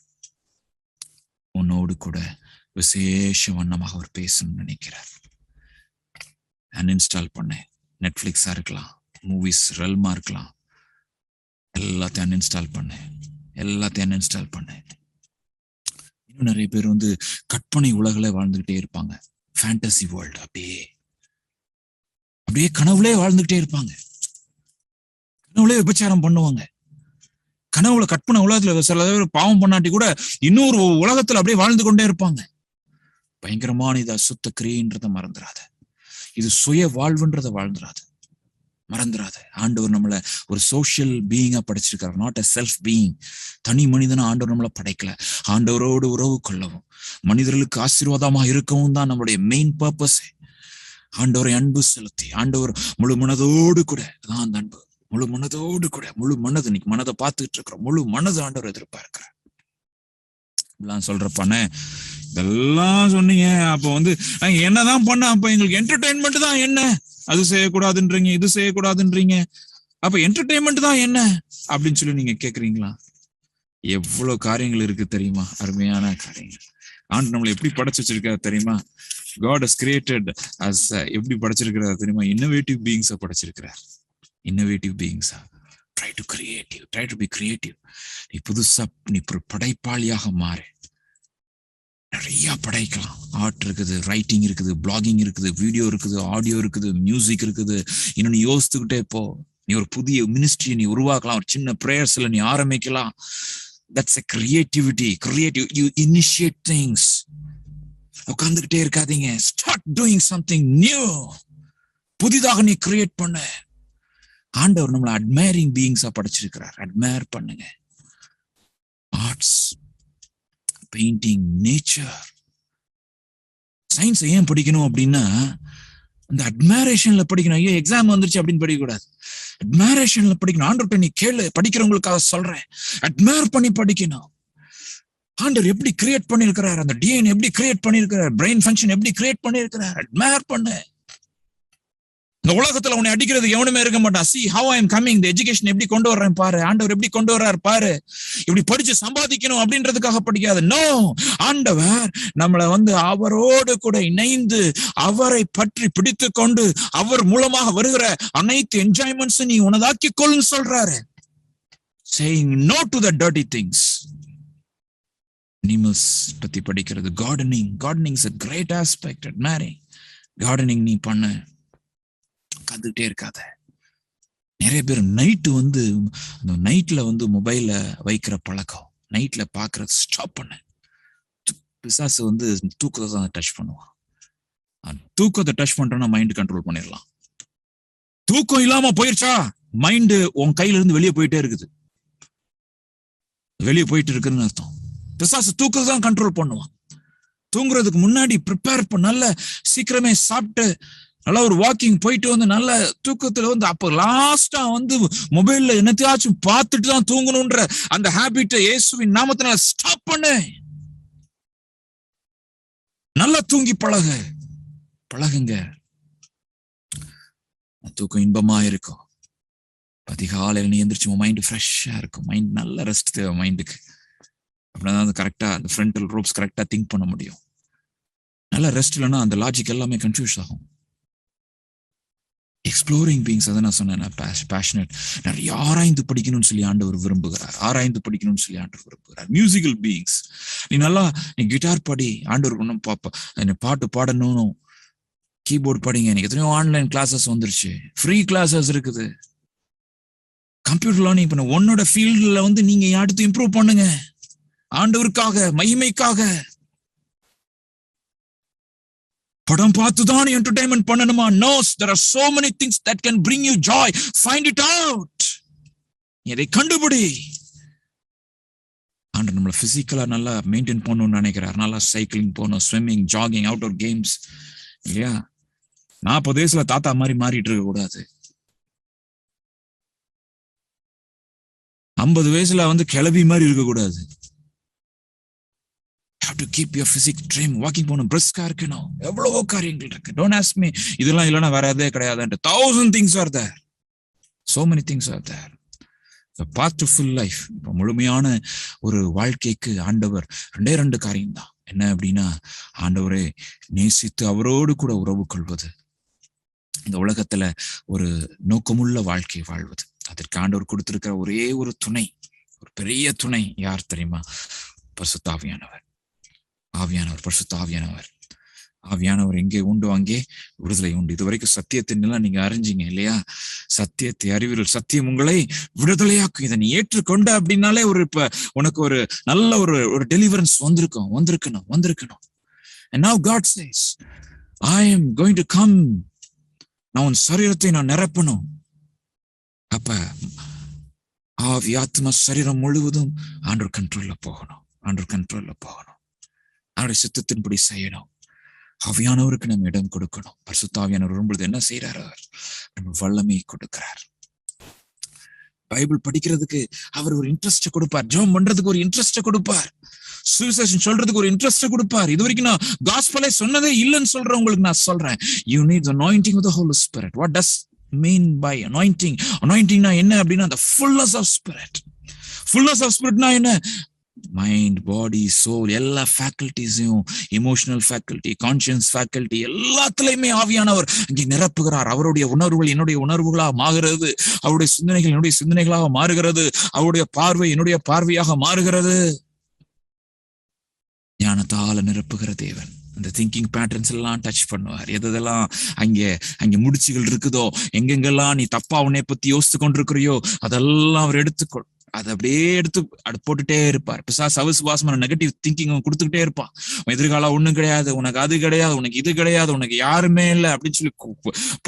உன்னோடு கூட விசேஷ வண்ணமாக அவர் பேசணும்னு நினைக்கிறார். அன்இன்ஸ்டால் பண்ணேன். நெட்ஃபிளிக்ஸா இருக்கலாம், மூவிஸ் ரெல்மா இருக்கலாம், எல்லாத்தையும் அன்இன்ஸ்டால் பண்ணேன். இன்னும் நிறைய பேர் வந்து கற்பனை உலகில வாழ்ந்துகிட்டே இருப்பாங்க. ஃபேண்டசி வேர்ல்டு, அப்படியே கனவுலே வாழ்ந்துகிட்டே இருப்பாங்க. கனவுலே விபச்சாரம் பண்ணுவாங்க. கனவுல கற்பனை உலகத்துல சில பேர் பாவம் பண்ணாட்டி கூட இன்னொரு உலகத்துல அப்படியே வாழ்ந்து கொண்டே இருப்பாங்க. பயங்கரமான இது அசுத்த கிரியைன்றத மறந்துடாத. இது சுய வாழ்வுன்றத வாழ்ந்துடாது. மறந்துடாத. ஆண்டவர் நம்மள ஒரு சோஷியல் பீயிங்கா படைச்சிருக்காரு, நாட் அ செல்ஃப் பீயிங். தனி மனிதனா ஆண்டவர் நம்மளை படைக்கல. ஆண்டவரோடு உறவு கொள்ளவும் மனிதர்களுக்கு ஆசீர்வாதமா இருக்கவும் தான் நம்மளுடைய மெயின் பர்பஸ். ஆண்டவரை அன்பு செலுத்தி ஆண்டவர் முழு மனதோடு கூட தான் அந்த அன்பு, முழு மனதோடு கூட, முழு மனது, இன்னைக்கு மனதை பார்த்துக்கிட்டு இருக்கிறோம், முழு மனது ஆண்டவர் எதிர்பார்க்கிறார். இதெல்லாம் சொல்றப்பானே, இதெல்லாம் சொன்னீங்க, அப்ப வந்து என்னதான் பண்ண, அப்ப எங்களுக்கு என்டர்டைன்மெண்ட் தான் என்ன, அது செய்யக்கூடாதுன்றீங்க, இது செய்யக்கூடாதுன்றீங்க, அப்ப என்டர்டைன்மெண்ட் தான் என்ன அப்படின்னு சொல்லி நீங்க கேக்குறீங்களா? எவ்வளவு காரியங்கள் இருக்கு தெரியுமா? அருமையான காரியங்கள். ஆண்டு நம்மளை எப்படி படைச்சு வச்சிருக்காரு தெரியுமா? God has created as எப்படி படைச்சிருக்கிறார் தெரியுமா? இன்னோவேட்டிவ் பீயிங்ஸா படைச்சிருக்கிறார். இன்னோவேட்டிவ் பீயிங்ஸா. Try to creative, try to be creative. நீ புதுசா நீ படைப்பாளியாக மாறு. நிறைய படைக்கலாம். ஆர்ட் இருக்குது, ரைட்டிங் இருக்குது, பிளாகிங் இருக்குது, வீடியோ இருக்குது, ஆடியோ இருக்குது, மியூசிக் இருக்குது. இன்னும் நீ யோசித்துக்கிட்டே போ. நீ ஒரு புதிய மினிஸ்ட்ரி நீ உருவாக்கலாம், ஒரு சின்ன பிரேயர்ஸ்ல நீ ஆரம்பிக்கலாம். That's a creativity. Creative, you initiate things. உட்கார்ந்துகிட்டே இருக்காதீங்க. Start doing something new. புதிதாக நீ கிரியேட் பண்ண. ஆண்டவர் நம்மளை அட்மைரிங் பீயிங்ஸா படைச்சிருக்கிறார். அட்மையர் பண்ணுங்க. Arts, painting, nature. சயின்ஸ் ஏன் படிக்கணும் அப்படின்னா, அந்த அட்மைரேஷன்ல படிக்கணும். ஐயோ எக்ஸாம் வந்துருச்சு அப்படின்னு படிக்கக்கூடாது. அட்மைரேஷன்ல படிக்கணும். ஆண்டவர்கிட்ட நீ கேளு, படிக்கிறவங்களுக்காக சொல்றேன். அட்மையர் பண்ணி படிக்கணும். ஆண்டவர் எப்படி கிரியேட் பண்ணிருக்கிறார், அந்த டிஎன்ஏ எப்படி கிரியேட் பண்ணிருக்கிறார், பிரெயின் ஃபங்க்ஷன் எப்படி கிரியேட் பண்ணிருக்கிறார், அட்மையர் பண்ணு. இந்த உலகத்துல உன்னை அடிக்கிறது எவனுமே இருக்க மாட்டான். See how I am coming, the education எப்படி கொண்டு வர்றேன் பாரு, ஆண்டவர் எப்படி கொண்டு வர்றார் பாரு. இப்படி படிச்சு சம்பாதிக்கணும் அப்படின்றதுக்காக படிக்காது. நோ, ஆண்டவர் நம்மளை வந்து அவரோடு கூட இணைந்து அவரை பற்றி பிடித்து கொண்டு அவர் மூலமாக வருகிற அனைத்து என்ஜாய்மெண்ட்ஸ் நீ உனதாக்கி கொள்ளுன்னு சொல்றாரு. Saying no to the dirty things. Animals பத்தி படிக்கிறது, gardening is a great aspect. Admiring gardening நீ பண்ண கத்துக்கிட்டே இருக்காத. நிறைய பேர் நைட்டு வந்து அந்த நைட்ல வந்து மொபைல வைக்கிற பழக்கம், நைட்ல பாக்குறது ஸ்டாப் பண்ண. பிசாசு வந்து தூக்கத்தை தான் டச் பண்ணுவான். தூக்கத்தை டச் பண்றோம்னா மைண்ட் கண்ட்ரோல் பண்ணிடலாம். தூக்கம் இல்லாம போயிருச்சா, மைண்டு உன் கையில இருந்து வெளியே போயிட்டே இருக்குது, வெளியே போயிட்டு இருக்குன்னு அர்த்தம். பிசாசு தூக்கத்தை தான் கண்ட்ரோல் பண்ணுவான். தூங்குறதுக்கு முன்னாடி ப்ரிப்பேர் பண்ண, நல்ல சீக்கிரமே சாப்பிட்டு நல்லா ஒரு வாக்கிங் போயிட்டு வந்து நல்ல தூக்கத்துல வந்து அப்ப லாஸ்டா வந்து மொபைல்ல என்னத்தையாச்சும் பார்த்துட்டு தான் தூங்கணும்ன்ற அந்த ஹாபிட்டை இயேசுவின் நாமத்தினால ஸ்டாப் பண்ணு. நல்லா தூங்கி பழகுங்க. தூக்கம் இன்பமா இருக்கும். அதிகாலையில நீ எந்திரிச்சு மைண்ட் ஃப்ரெஷ்ஷா இருக்கும். மைண்ட் நல்ல ரெஸ்ட் தேவை மைண்டுக்கு. அப்படின்னா கரெக்டா அந்த ஃப்ரண்டல் ரோப்ஸ் கரெக்டா திங்க் பண்ண முடியும். நல்ல ரெஸ்ட் இல்லைன்னா அந்த லாஜிக் எல்லாமே கன்ஃபியூஸ் ஆகும். எக்ஸ்ப்ளோரிங் பீயிங்ஸ், அதை நான் சொன்னேன், பேஷனேட். நிறைய ஆராய்ந்து படிக்கணும்னு சொல்லி ஆண்டவர் விரும்புகிறார். மியூசிக்கல் பீயிங்ஸ், நீ கிட்டார் படி, ஆண்டவர் ஒன்றும் பாட்டு பாடணும், கீபோர்டு படிங்க. எனக்கு எத்தனையோ ஆன்லைன் கிளாஸஸ் வந்துருச்சு, ஃப்ரீ கிளாஸஸ் இருக்குது. கம்ப்யூட்டர் லேர்னிங் பண்ண, உன்னோட ஃபீல்டுல வந்து நீங்க அடுத்து இம்ப்ரூவ் பண்ணுங்க, ஆண்டவருக்காக, மகிமைக்காக. படம் பார்த்துதான் என்டர்டைன்மெண்ட் பண்ணணுமா? No, there are so many things that can bring you joy. Find it out. இதை கண்டுபிடி. ஆண்டவர் நம்மள பிசிக்கலா நல்லா மெயின்டைன் பண்ணணும்னு நினைக்கிறார். நல்லா சைக்கிளிங் போகணும், ஸ்விம்மிங், ஜாகிங், அவுட்டோர் கேம்ஸ். இல்லையா? 40 வயசுல தாத்தா மாதிரி மாறிட்டு இருக்க கூடாது. 50 வயசுல வந்து கிளவி மாதிரி இருக்க கூடாது. Have to keep your physique trim, walking போகணும், brisk-ஆ இருக்கணும். எவ்வளவோ காரியங்கள் இருக்கு. Don't ask me, இதெல்லாம் இல்லைன்னா வேற எதே கிடையாது. 1000 things are there. So many things are there. The path to full life, இப்போ முழுமையான ஒரு வாழ்க்கைக்கு ஆண்டவர் 2 காரியம் தான். என்ன அப்படின்னா, ஆண்டவரை நேசித்து அவரோடு கூட உறவு கொள்வது, இந்த உலகத்துல ஒரு நோக்கமுள்ள வாழ்க்கை வாழ்வது. அதற்கு ஆண்டவர் கொடுத்திருக்கிற ஒரே ஒரு துணை, ஒரு பெரிய துணை யார் தெரியுமா? பரிசுத்த ஆவியானவர். பரிசுத்த ஆவியானவர் எங்கே உண்டு அங்கே விடுதலை உண்டு. இதுவரைக்கும் சத்தியத்தின் எல்லாம் நீங்க அறிஞ்சீங்க இல்லையா? சத்தியத்தை அறிவீர்கள், சத்தியம் உங்களை விடுதலையாக்கும். இதை நீ ஏற்றுக்கொண்ட அப்படின்னாலே ஒரு இப்ப உனக்கு ஒரு நல்ல ஒரு டெலிவரன்ஸ் வந்திருக்கணும். And now God says, I am going to come. நான் உன் சரீரத்தை நான் நிரப்பணும். அப்ப ஆவி ஆத்மா சரீரம் முழுவதும் ஆண்டவர் கண்ட்ரோல்ல போகணும். அவருடைய சித்தத்தின்படி செய்யணும். ஆவியானவருக்கு நம்ம இடம் கொடுக்கணும். பரிசுத்த ஆவியானவர் வரும்பொழுது என்ன செய்யறாரு? அவர் நம்ம வல்லமையை கொடுக்கிறார். பைபிள் படிக்கிறதுக்கு அவர் ஒரு இன்ட்ரெஸ்ட் கொடுப்பார். ஜெபம் பண்றதுக்கு ஒரு இன்ட்ரெஸ்ட் கொடுப்பார். சுவிசேஷம் சொல்றதுக்கு ஒரு இன்ட்ரெஸ்ட் கொடுப்பார். இது வரைக்கும் நான் காஸ்பலே சொன்னதே இல்லைன்னு சொல்றவங்களுக்கு நான் சொல்றேன், you need the anointing of the Holy Spirit. What does mean by anointing? Anointingனா என்ன அப்படின்னா the fullness of spirit. fullness of spiritனா என்ன? மைண்ட், பாடி, சோல் எல்லா ஃபேக்கல்டிஸையும், எமோஷனல் ஃபேக்கல்டி, கான்சியன்ஸ் ஃபேக்கல்டி எல்லாத்துலயுமே ஆவியானவர் இங்கே நிரப்புகிறார். அவருடைய உணர்வுகள் என்னுடைய உணர்வுகளாக மாறுகிறது. அவருடைய சிந்தனைகள் என்னுடைய சிந்தனைகளாக மாறுகிறது. அவருடைய பார்வை என்னுடைய பார்வையாக மாறுகிறது. ஞானத்தால நிரப்புகிற தேவன் இந்த திங்கிங் பேட்டர்ன்ஸ் எல்லாம் டச் பண்ணுவார். எதெல்லாம் அங்கே முடிச்சுகள் இருக்குதோ, எங்கெங்கெல்லாம் நீ தப்பா உன்னை பத்தி யோசித்து கொண்டிருக்கிறியோ அதெல்லாம் அவர் எடுத்துக்கொள். அதை அப்படியே எடுத்து போட்டுட்டே இருப்பார். பிசாசு அவசுவாசமான நெகட்டிவ் திங்கிங் கொடுத்துக்கிட்டே இருப்பான். எதிர்காலம் ஒண்ணும் கிடையாது, உனக்கு அது கிடையாது, உனக்கு இது கிடையாது, உனக்கு யாருமே இல்லை அப்படின்னு சொல்லி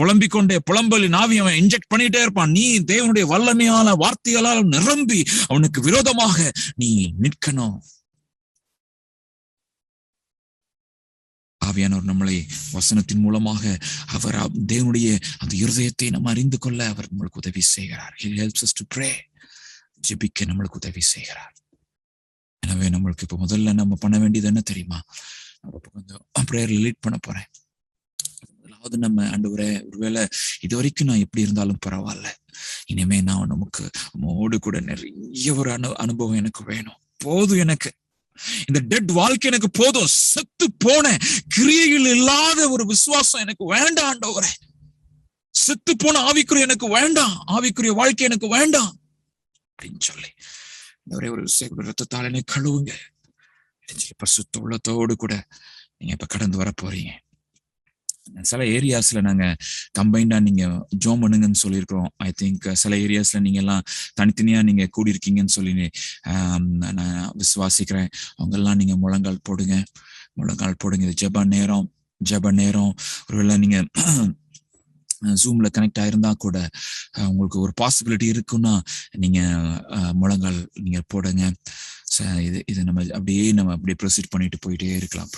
புலம்பிக்கொண்டே புலம்பலி நாவி அவன் இன்ஜெக்ட் பண்ணிட்டே இருப்பான். நீ தேவனுடைய வல்லமையால வார்த்தைகளால் நிரம்பி அவனுக்கு விரோதமாக நீ நிற்கணும். ஆவியானவர் நம்மளை வசனத்தின் மூலமாக அவர் தேவனுடைய அந்த இருதயத்தை நம்ம அறிந்து கொள்ள அவர் நம்மளுக்கு உதவி செய்கிறார். He helps us to pray. ஜெபிக்க நம்மளுக்கு உதவி செய்கிறார். எனவே நம்மளுக்கு இப்ப முதல்ல நம்ம பண்ண வேண்டியது என்ன தெரியுமா? கொஞ்சம் பிரேயர்ல லீட் பண்ண போறேன். முதலாவது நம்ம ஆண்டவரே, ஒருவேளை இது வரைக்கும் நான் எப்படி இருந்தாலும் பரவாயில்ல, இனிமே நான் நமக்கு உம்மோடு கூட நிறைய ஒரு அனுபவம் எனக்கு வேணும். போதும், எனக்கு இந்த டெட் வாழ்க்கை எனக்கு போதும். செத்து போன கிரியைகள் இல்லாத ஒரு விசுவாசம் எனக்கு வேண்டாம் ஆண்டவரே. செத்து போன ஆவிக்குரிய எனக்கு வேண்டாம், ஆவிக்குரிய வாழ்க்கை எனக்கு வேண்டாம் அப்படின்னு சொல்லி ஒரே ஒரு ரத்தத்தால் என்னை கழுவுங்க. பரிசுத்த உள்ளத்தோடு கூட நீங்க இப்ப கடந்து வர போறீங்க. சில ஏரியாஸ்ல நாங்க கம்பைண்டா நீங்க ஜோம் பண்ணுங்கன்னு சொல்லியிருக்கிறோம். ஐ திங்க் சில ஏரியாஸ்ல நீங்க எல்லாம் தனித்தனியா நீங்க கூடியிருக்கீங்கன்னு சொல்லி நான் விசுவாசிக்கிறேன். அவங்க எல்லாம் நீங்க முழங்கால் போடுங்க. இது ஜெப நேரம். ஒருவேளை நீங்க ஜூம்ல கனெக்ட் ஆயிருந்தா கூட உங்களுக்கு ஒரு பாசிபிலிட்டி இருக்குன்னா நீங்க முழங்கால் நீங்க போடுங்க. இது நம்ம அப்படியே ப்ரொசீட் பண்ணிட்டு போயிட்டே இருக்கலாம்.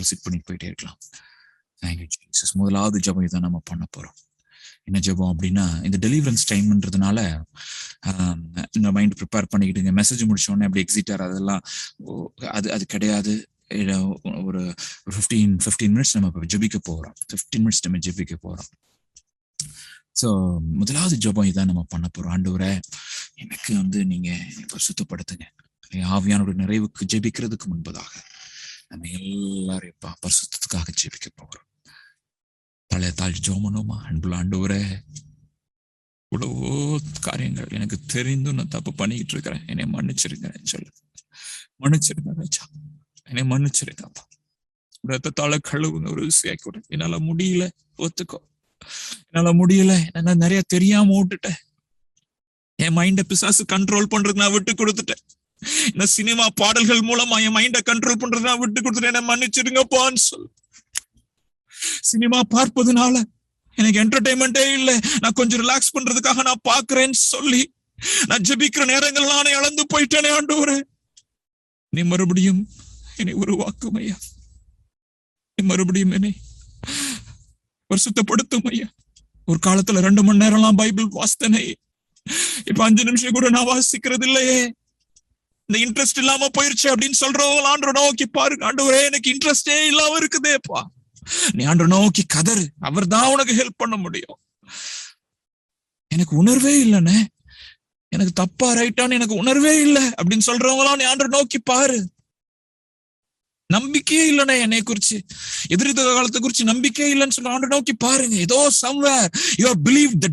Thank you Jesus. முதலாவது ஜெபம் இதான் நம்ம பண்ண போறோம். என்ன ஜெபம் அப்படின்னா, இந்த டெலிவரன்ஸ் டைம்ன்றதுனால இந்த மைண்ட் ப்ரிப்பேர் பண்ணிக்கிட்டுங்க. மெசேஜ் முடிச்சோடனே அப்படி எக்ஸிட் அதெல்லாம் அது கிடையாது. ஒரு 15 மினிட்ஸ் நம்ம ஜெபிக்க போறோம். 15 மினிட்ஸ் நம்ம ஜெபிக்க போறோம். ஸோ முதலாவது ஜெபம் இதான் நம்ம பண்ண போறோம். ஆண்டவரே, எனக்கு நீங்க பரிசுத்தப்படுத்துங்க. ஆவியானோட நிறைவுக்கு ஜெபிக்கிறதுக்கு முன்பதாக நம்ம எல்லாரும் பரிசுத்தத்துக்காக ஜெபிக்க போகிறோம். பழைய தாழ்ச்சி ஜெபமனுமா? அன்புள்ள ஆண்டவரே, இவ்வளவோ காரியங்கள் எனக்கு தெரிந்தும் நான் தப்பு பண்ணிக்கிட்டு இருக்கிறேன். என்னை மன்னிச்சிருங்க சொல்லு. மன்னிச்சிருங்க ராஜா, என்னை மன்னிச்சிருங்கப்பா. ரத்தத்தால கழுவுங்க. ஒரு விஷயம் கூட என்னால முடியல, ஒத்துக்கோ. என்னால முடியல, நான் நிறைய தெரியாம விட்டுட்டேன். என் மைண்ட பிசாசு கண்ட்ரோல் பண்றது நான் விட்டு கொடுத்துட்டேன். இந்த சினிமா பாடல்கள் மூலமா என் மைண்ட கண்ட்ரோல் பண்றது நான் விட்டு கொடுத்துட்டேன். என்ன மன்னிச்சிருங்கப்பான்னு சொல்லு. சினிமா பார்ப்பதுனால எனக்கு என்டர்டைன்மெண்டே இல்லை. நான் கொஞ்சம் ரிலாக்ஸ் பண்றதுக்காக நான் பாக்குறேன்னு சொல்லி நான் ஜெபிக்கிற நேரங்கள்லாம் நான் இழந்து போயிட்டேனே ஆண்டவரே. நீ மறுபடியும் என்னை உருவாக்கும் ஐயா. நீ மறுபடியும் என்னை பரிசுத்தப்படுத்தும் ஐயா. ஒரு காலத்துல 2 மணி நேரம்லாம் பைபிள் வாசித்தனே, இப்ப 5 நிமிஷம் கூட நான் வாசிக்கிறது இல்லையே. இந்த இன்ட்ரெஸ்ட் இல்லாம போயிருச்சு அப்படின்னு சொல்றவங்க ஆண்டவரை நோக்கி பாருங்க. ஆண்டவரே, எனக்கு இன்ட்ரெஸ்டே இல்லாம இருக்குதேப்பா. நீ ஆண்டவரை நோக்கி கதறு. அவர் தான் உனக்கு ஹெல்ப் பண்ண முடியும். எனக்கு உணர்வே இல்லைன்னு, எனக்கு தப்பா ரைட்டான்னு எனக்கு உணர்வே இல்லை அப்படின்னு சொல்றவங்களாம் நீ ஆண்டவரை நோக்கி பாரு. நம்பிக்கையே இல்லைண்ணே, என்னை குறிச்சு எதிர்காலத்தை குறிச்சு நம்பிக்கையே இல்லைன்னு சொல்ற ஆண்டவரை நோக்கி பாருங்க. ஏதோ somewhere you have believed the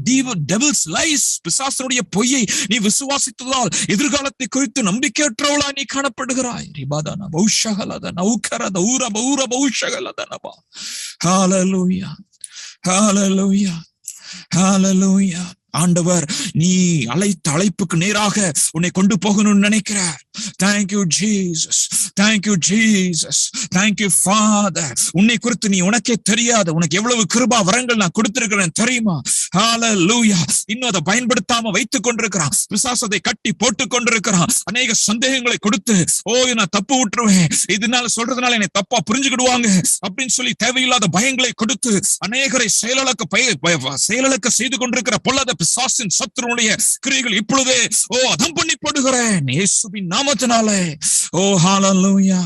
devil's lies. பிசாசனுடைய பொய்யை நீ விசுவாசித்ததால் எதிர்காலத்தை குறித்து நம்பிக்கையற்றவளா நீ காணப்படுகிறாய். ரிபாதானா பௌஷகலத நௌகரத ஊர பௌர பௌஷகலதனபா. ஹalleluya, ஹalleluya, ஹalleluya. ஆண்டவர் நீ அழைத்த அழைப்புக்கு நேராக உன்னை கொண்டு போகணும்னு நினைக்கிறார். Thank you Jesus. Thank you Jesus. Thank you Father. உன்னை குறித்து நீ உனக்கே தெரியாத உனக்கு எவ்வளவு கிருபா வரங்கள் நான் கொடுத்திருக்கிறேன் தெரியுமா? Hallelujah. இன்னும் அதை பயன்படுத்தாம வைத்துக் கொண்டிருக்கிறான். பிசாசத்தை கட்டி போட்டுக் கொண்டிருக்கிறான். அநேக சந்தேகங்களை கொடுத்து நான் தப்பு விட்டுருவேன், இதனால சொல்றதுனால என்னை தப்பா புரிஞ்சுக்கிடுவாங்க அப்படின்னு சொல்லி தேவையில்லாத பயங்களை கொடுத்து அநேகரை செயலக்க செய்து கொண்டிருக்கிற பொல்லாத பிசாசின் சத்துருடைய கிரியைகள் இப்பொழுதே அதம் பண்ணி போடுகிறேன் இயேசுவின் நாமத்தினாலே. ஹalleluya.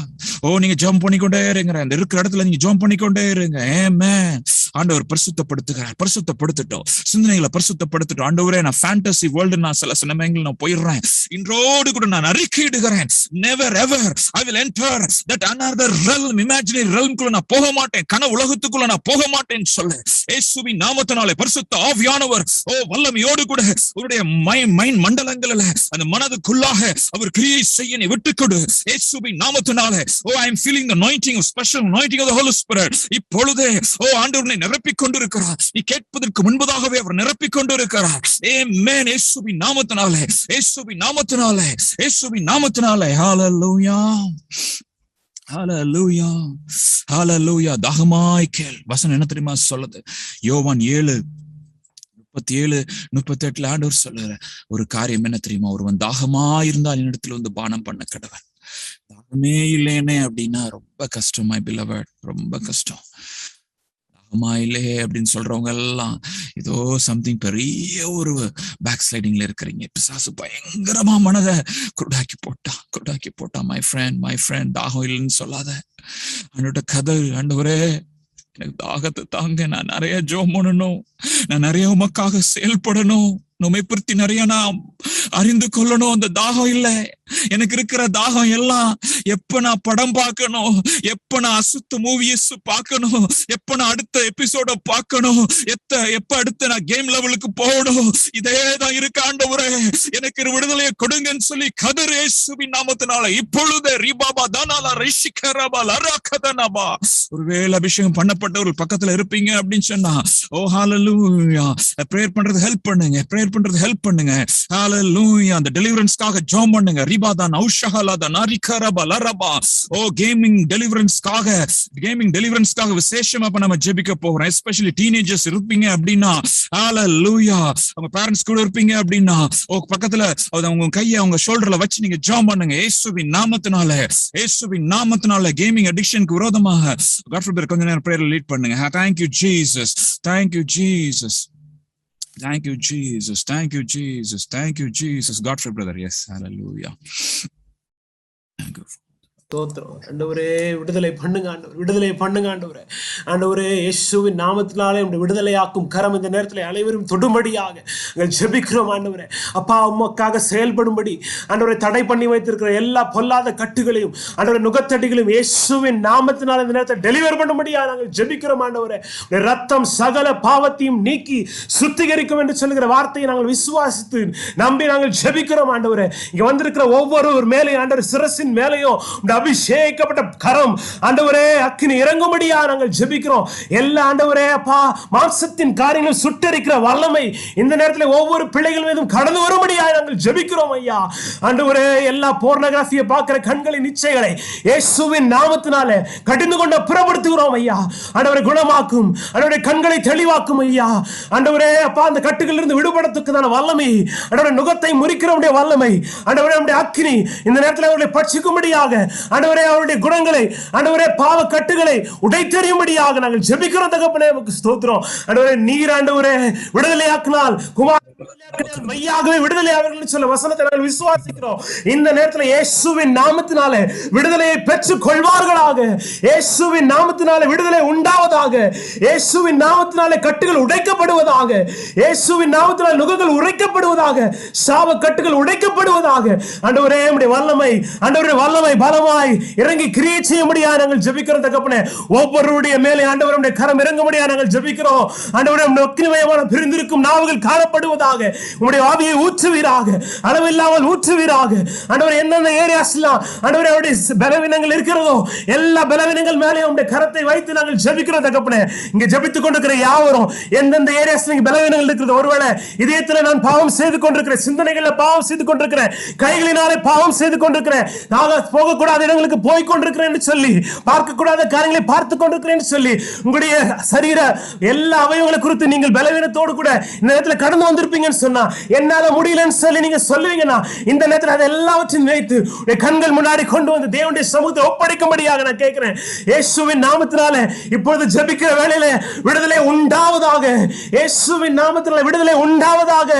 நீங்க ஜம்ப் பண்ணிக்கொண்டே இருங்க, அந்த இருக்கிற இடத்துல நீங்க ஜம்ப் பண்ணிக்கொண்டே இருங்க. ஆமென். ஆண்டவர் பரிசுத்தப்படுத்தட்டும், சிந்தனைகளை பரிசுத்தப்படுத்தட்டும். ஆண்டவரே, நான் ஃபேண்டசி வேர்ல்டு நான் சில சினிமாங்கள் நான் போயிடுறேன், இன்றோடு கூட நான் அறிக்கையிடுகிறேன், never ever I will enter that another realm, imaginary realm குள்ள நான் போக மாட்டேன், கனவு உலகத்துக்குள்ள நான் போக மாட்டேன்னு சொல்லு. இயேசுவின் நாமத்தினாலே பரிசுத்த ஆவியானவர் வல்லமையோடு கூட உன்னுடைய மைண்ட் மண்டலங்களில் அந்த மனதுக்குள்ளாக அவர் கிரியை செய்ய நீ விட்டுக்கொடு. இயேசுவின் நாமத்தினாலே I am feeling the anointing of special anointing of the Holy Spirit. இப்பொழுதே ஆண்டவர் நிரப்பிக் கொண்டிருக்கிறார். நீ கேட்பதற்கு முன்பதாகவே அவர் நிரப்பிக் கொண்டிருக்கிறார். ஆமென். இயேசுவின் நாமத்தினாலே, இயேசுவின் நாமத்தினாலே, இயேசுவின் நாமத்தினாலே. ஹalleluya. ஹalleluya. ஹalleluya. தாகமாய் கேள். வசனம் என்ன தெரியுமா சொல்லுது? யோவான் 7:37-38 ஆண்டவர் சொல்லுற ஒரு காரியம் என்ன தெரியுமா? ஒருவன் தாகமாய் இருந்தால் என்னிடத்தில் வந்து பானம் பண்ண கடவன். தாகமே இல்லைன்னே அப்படின்னா ரொம்ப கஷ்டம் மை பிலவட், ரொம்ப கஷ்டம். இல்லே அப்படின்னு சொல்றவங்க எல்லாம் ஏதோ சம்திங் பெரிய ஒரு பேக் ஸ்லைடிங்ல இருக்கிறீங்க. பிசாசு பயங்கரமா மனதை குருடாக்கி போட்டான். மை ஃப்ரெண்ட் தாகம் இல்லைன்னு சொல்லாத. அவனோட கதை, ஆண்டவரே எனக்கு தாகத்தை தாங்க, நான் நிறைய ஜோம் பண்ணணும், நான் நிறைய உமக்காக செயல்படணும், உம்மை பற்றி நிறைய நான் அறிந்து கொள்ளணும். அந்த தாகம் இல்ல, எனக்கு இருக்கிற தாகம் எல்லாம் எப்ப நான் படம் பார்க்கணும், எப்ப நான் அசுத்த மூவிஸ் பார்க்கணும், எப்ப நான் அடுத்த எபிசோட பார்க்கணும், எப்ப அடுத்த நான் கேம் லெவலுக்கு போகணும், இதேதான் இருக்கு. ஆண்டவரே, எனக்கு விடுதலையை கொடுங்கன்னு சொல்லி கதறு இயேசுவின் நாமத்தினால இப்பொழுது ரிபாபா தானாலா ரிஷிகரபா லரகதனபா. ஒருவேளை அபிஷேகம் பண்ணப்பட்டவர்கள் பக்கத்துல இருப்பீங்க அப்படின்னு சொன்னா ஹalleluya, பிரேயர் பண்றது ஹெல்ப் பண்ணுங்க. ஹalleluya. அந்த டெலிவரன்ஸ்க்காக ஜெபம் பண்ணுங்க. ரிபாதான் ஔஷஹலத நரிகரப லரபா. கேமிங் டெலிவரன்ஸ்க்காக விசேஷமா இப்ப நம்ம ஜெபிக்க போறோம். எஸ்பெஷலி டீனேஜர்ஸ் இருப்பீங்க அப்படின்னா ஹalleluya, உங்க பேரண்ட்ஸ் கூட இருப்பீங்க அப்படின்னா பக்கத்துல உங்க கையை அவங்க ஷோல்டர்ல வச்சு நீங்க ஜெபம் பண்ணுங்க. இயேசுவின் நாமத்தினால கேமிங் அடிக்ஷனுக்கு விரோதமாக காட் ஃபோர்பிட் கொஞ்ச நேரம் பிரேயர்ல லீட் பண்ணுங்க. Thank you Jesus. Thank you Jesus. God for brother. Yes, hallelujah. Thank you. ஆண்டவரே, விடுதலை பண்ணுங்க ஆண்டவரே. ஆண்டவரே, இயேசுவின் நாமத்தினாலே விடுதலையாக்கும் கரம் இந்த நேரத்தில் அனைவரும் தொடும்படியாக ஜெபிக்கிறோம். ஆண்டவரே, அப்பா உமக்காக செயல்படும்படி ஆண்டவரை தடை பண்ணி வைத்திருக்கிற எல்லா பொல்லாத கட்டுகளையும் ஆண்டவரை நுகத்தடிகளையும் இயேசுவின் நாமத்தினால இந்த நேரத்தை டெலிவர் பண்ணும்படியாக நாங்கள் ஜெபிக்கிறோம். ஆண்டவரே, ரத்தம் சகல பாவத்தையும் நீக்கி சுத்திகரிக்கும் என்று சொல்லுகிற வார்த்தையை நாங்கள் விசுவாசித்து நம்பி நாங்கள் ஜெபிக்கிறோம். ஆண்டவரே, இங்க வந்திருக்கிற ஒவ்வொரு மேலையும் ஆண்டவர் சிரசின் மேலையும் அபிஷேகப்பட்ட கரம் ஆண்டவரே அக்கினி இறங்கும்படியா நாங்கள் ஜெபிக்கிறோம். எல்லா ஆண்டவரே அப்பா மாம்சத்தின் காரியங்கள் சுட்டரிக்கிற வல்லமை இந்த நேரத்தில் ஒவ்வொரு பிள்ளைகள் மீதும் கடந்து வரும்படியா நாங்கள் ஜெபிக்கிறோம். ஐயா ஆண்டவரே, எல்லா போர்னோகிராஃபியை பார்க்கிற கண்களின் இச்சைகளை இயேசுவின் நாமத்தினாலே கடிந்து கொண்டு புறப்படுத்துகிறோம். ஐயா ஆண்டவரை குணமாக்கும், ஆண்டவரை கண்களை தெளிவாக்கும். ஐயா ஆண்டவரே அப்பா, அந்த கட்டுகளில் இருந்து விடுபடத்துக்குதான வல்லமை, ஆண்டவரை நுகத்தை முறிக்கிற வல்லமை, ஆண்டவரே நம்முடைய அக்கினி இந்த நேரத்தில் அவர்களை பட்சிக்கும்படியாக ஆண்டவரே அவருடைய குணங்களை ஆண்டவரே பாவ கட்டுகளை உடைத்தெறியும்படியாக நாங்கள் ஜெபிக்கிறோம். தகப்பனே உமக்கு ஸ்தோத்திரம். ஆண்டவரே, நீர் ஆண்டவரே விடுதலையாக்கினால் குமார் மெய்யாகவே விடுதலை அவர்கள் சொல்ல வசனத்தை நாங்கள் விசுவாசிக்கிறோம். இந்த நேரத்தில் இயேசுவின் நாமத்தினாலே விடுதலையை பெற்றுக் கொள்வார்களாக. இயேசுவின் நாமத்தினாலே விடுதலை உண்டாவதாக. இயேசுவின் நாமத்தினாலே கட்டுகள் உடைக்கப்படுவதாக. இயேசுவின் நாமத்தினாலே நுகங்கள் உடைக்கப்படுவதாக. சாப கட்டுகள் உடைக்கப்படுவதாக. ஆண்டவரே, நம்முடைய வல்லமை ஆண்டவருடைய வல்லமை பலமாய் இறங்கி கிரியை செய்யும்படியாக நாங்கள் ஜெபிக்கிறோம். தகப்பனே, ஒவ்வொருடைய மேலே ஆண்டவருடைய கரம் இறங்கும்படியாக நாங்கள் ஜெபிக்கிறோம். ஆண்டவரே, அக்கினிமயமான பிரிந்திருக்கும் நாவுகள் காணப்படுவதாக. உண்டாவதாக. உங்களுடைய ஆவியை ஊற்றுவீராக, அளவில்லாமல் ஊற்றுவீராக. ஆண்டவரே, எந்தெந்த ஏரியாஸ்லாம் ஆண்டவரே அவருடைய பலவீனங்கள் இருக்கிறதோ எல்லா பலவீனங்கள் மேலே உங்களுடைய கரத்தை வைத்து நாங்கள் ஜெபிக்கிறோம் தகப்பனே. இங்க ஜெபித்துக் கொண்டிருக்கிற யாவரும் எந்தெந்த ஏரியாஸ்ல நீங்க பலவீனங்கள் இருக்கிறது, ஒருவேளை இதயத்துல நான் பாவம் செய்து கொண்டிருக்கிறேன், சிந்தனைகள்ல பாவம் செய்து கொண்டிருக்கிறேன், கைகளினாலே பாவம் செய்து கொண்டிருக்கிறேன், நான் போகக்கூடாத இடங்களுக்கு போய் கொண்டிருக்கிறேன் சொல்லி, பார்க்கக்கூடாத காரியங்களை பார்த்து கொண்டிருக்கிறேன் சொல்லி, உங்களுடைய சரீர எல்லா அவயவங்களை குறித்து நீங்கள் பலவீனத்தோடு கூட இந்த நேரத்தில் கடந்து வந்திருப்பீங்கன்னு சொன்னா, என்னால முடியலன்னு சொல்லி நீங்க சொல்லுவீங்கன்னா, இந்த நேரத்தில் அதை எல்லாவற்றையும் வைத்து கண்கள் முன்னாடி கொண்டு வந்து தேவனுடைய சமூகத்தை ஒப்படைக்கும்படியாக நான் கேட்கிறேன். இயேசுவின் நாமத்தினால இப்பொழுது ஜெபிக்கிற வேளையில விடுதலை உண்டாவதாக. இயேசுவின் நாமத்தினால விடுதலை உண்டாவதாக.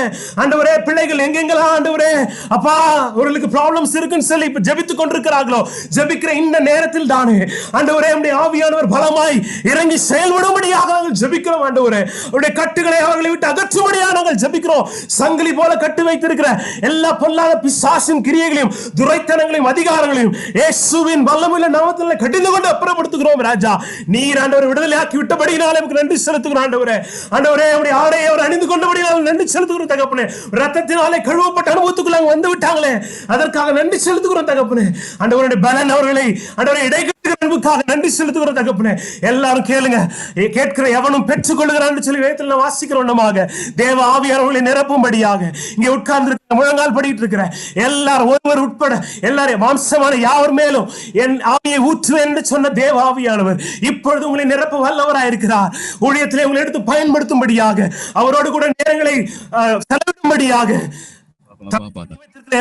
ஆண்டவரே, பிள்ளைகள் எங்கெங்கெல்லாம் ஆண்டவரே அப்பா அவர்களுக்கு ப்ராப்ளம்ஸ் இருக்குன்னு சொல்லி இப்ப ஜெபித்துக் கொண்டிருக்கிறார்களோ, ஜெபிக்கிற இந்த நேரத்தில் தானே ஆண்டவரே நம்முடைய ஆவியானவர் பலமாய் இறங்கி செயல்படும்படியாக நாங்கள் ஜெபிக்கிறோம். ஆண்டவரே, அவருடைய கட்டுகளை அவர்களை விட்டு அகற்றும்படியாக நாங்கள் ஜெபிக்கிறோம். சங்கிலி போல கட்டு வைத்திருக்கிற எல்லா பொல்லாத பிசாசின் கிரியைகளையும் துரைத்தனங்களையும் அதிகாரங்களையும் இயேசுவின் வல்லமையுள்ள நாமத்தில் கடிந்து கொண்டு அப்புறப்படுத்துகிறோம். ராஜா, நீர் ஆண்டவர் விடுதலையாக்கி விட்டபடியினால நமக்கு நன்றி செலுத்துகிறோம். ஆண்டவரே, ஆண்டவரே அவருடைய ஆடையை அவர் அணிந்து கொண்டபடியினால் நன்றி செலுத்துகிறோம் தகப்பனே. ரத்தத்தினாலே கழுவப்பட்ட அனுபவத்துக்குள்ள வந்து விட்டாங்களே, அதற்காக நன்றி செலுத்துகிறோம் தகப்பனே. ஆண்டவருடைய பலன் அவர்களை ஆண்டவரை இடைக்கட்டுகிற அன்புக்காக நன்றி செலுத்துகிறோம் தகப்பனே. எல்லாரும் கேளுங்க, கேட்கிற எவனும் பெற்றுக் கொள்ளுகிறான்னு சொல்லி வேதத்தில் நான் வாசிக்கிறோம். நம்மாக தேவ ஆவியானவர்களை நிரப்பும்படியாக இங்கே உட்கார்ந்து முழங்கால் படிட்டு இருக்கிற எல்லாரும் ஒருவர் உட்பட எல்லாரையும் மாம்சமான யாவர் மேலும் என் ஆவியை ஊற்றுவேன் என்று சொன்ன தேவ ஆவியானவர் இப்பொழுது உங்களை நிரப்ப வல்லவராயிருக்கிறார். ஊழியத்திலே உங்களை எடுத்து பயன்படுத்தும்படியாக, அவரோடு கூட நேரங்களை செலவிடும்படியாக,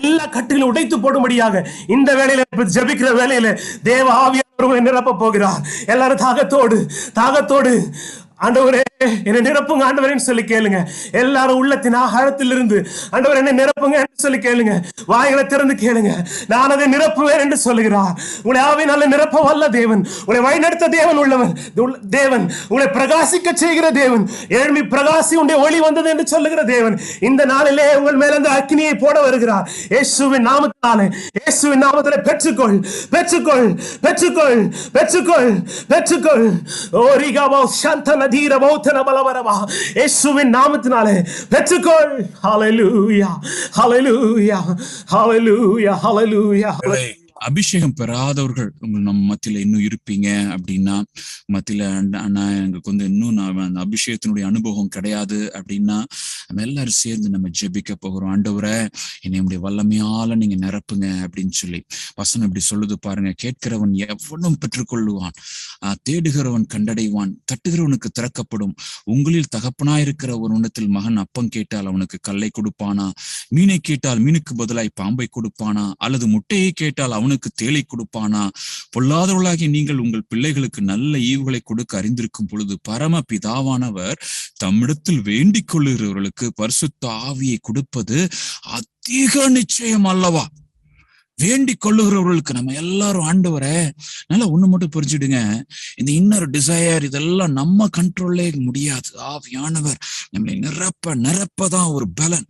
எல்லா கட்டுகளும் உடைத்து போடும்படியாக இந்த வேளையில ஜெபிக்கிற வேளையில தேவ ஆவியானவர் உங்களை நிரப்ப போகிறார். எல்லாரும் தாகத்தோடு ஆண்டவரே என்னை நிரப்புங்க ஆண்டவரேன்னு சொல்லி கேளுங்க. எல்லாரும் உள்ளத்தின் ஆழத்தில் இருந்து ஆண்டவர் என்னை நிரப்புங்க என்று சொல்லி கேளுங்க. வாய்களை திறந்து கேளுங்க. நான் அதை நிரப்புவேன் என்று சொல்லுகிறார். உங்களை ஆவியினால நிரப்ப வல்ல தேவன், உங்களை வழிநடத்த தேவன் உள்ளவன் தேவன், உங்களை பிரகாசிக்க செய்கிற தேவன், எழும்பி பிரகாசி உடைய ஒளி வந்தது என்று சொல்லுகிற தேவன் இந்த நாளிலே உங்கள் மேல அந்த அக்னியை போட வருகிறார். இயேசுவின் நாமத்தினாலே, இயேசுவின் நாமத்திலே பெற்றுக்கொள் பெற்றுக்கொள் பெற்றுக்கொள் பெற்றுக்கொள் பெற்றுக்கொள். ஓ ரிகாபோ சாந்த நதீர பௌத்தன பலவரமா இயேசுவின் நாமத்தினாலே பெற்றுக்கொள். ஹல்லேலூயா ஹல்லேலூயா ஹல்லேலூயா ஹல்லேலூயா. அபிஷேகம் பெறாதவர்கள் நம்ம மத்தியில இன்னும் இருப்பீங்க அப்படின்னா, மத்தியில அண்ணா எங்களுக்கு வந்து இன்னும் அந்த அபிஷேகத்தினுடைய அனுபவம் கிடையாது அப்படின்னா, நம்ம எல்லாரும் சேர்ந்து நம்ம ஜெபிக்க போகிறோம். ஆண்டவரே, என்னுடைய வல்லமையால நீங்க நிரப்புங்க அப்படின்னு சொல்லி வசனம் இப்படி சொல்லுது பாருங்க. கேட்கிறவன் எவனும் பெற்றுக்கொள்ளுவான், தேடுகிறவன் கண்டடைவான், தட்டுகிறவனுக்கு திறக்கப்படும். உங்களில் தகப்பனாயிருக்கிற ஒரு உன்னத்தில் மகன் அப்பம் கேட்டால் அவனுக்கு கல்லை கொடுப்பானா? மீனை கேட்டால் மீனுக்கு பதிலாய் பாம்பை கொடுப்பானா? அல்லது முட்டையை கேட்டால் அவனுக்கு தேளை கொடுப்பானா? பொல்லாதவர்களாகி நீங்கள் உங்கள் பிள்ளைகளுக்கு நல்ல ஈவுகளை கொடுக்க அறிந்திருக்கும் பொழுது பரம பிதாவானவர் தம்மிடத்தில் வேண்டிக் கொள்ளுகிறவர்களுக்கு பரிசுத்த ஆவியை கொடுப்பது அதிக நிச்சயம் அல்லவா? வேண்டிக் கொள்ளுகிறவர்களுக்கு நம்ம எல்லாரும் ஆண்டவரே நல்லா ஒண்ணு மட்டும் புரிஞ்சுடுங்க, இந்த இன்னொரு டிசையர் இதெல்லாம் நம்ம கண்ட்ரோல்லே முடியாது. ஆவியானவர் நம்மளை நிரப்பதான் ஒரு பலன்.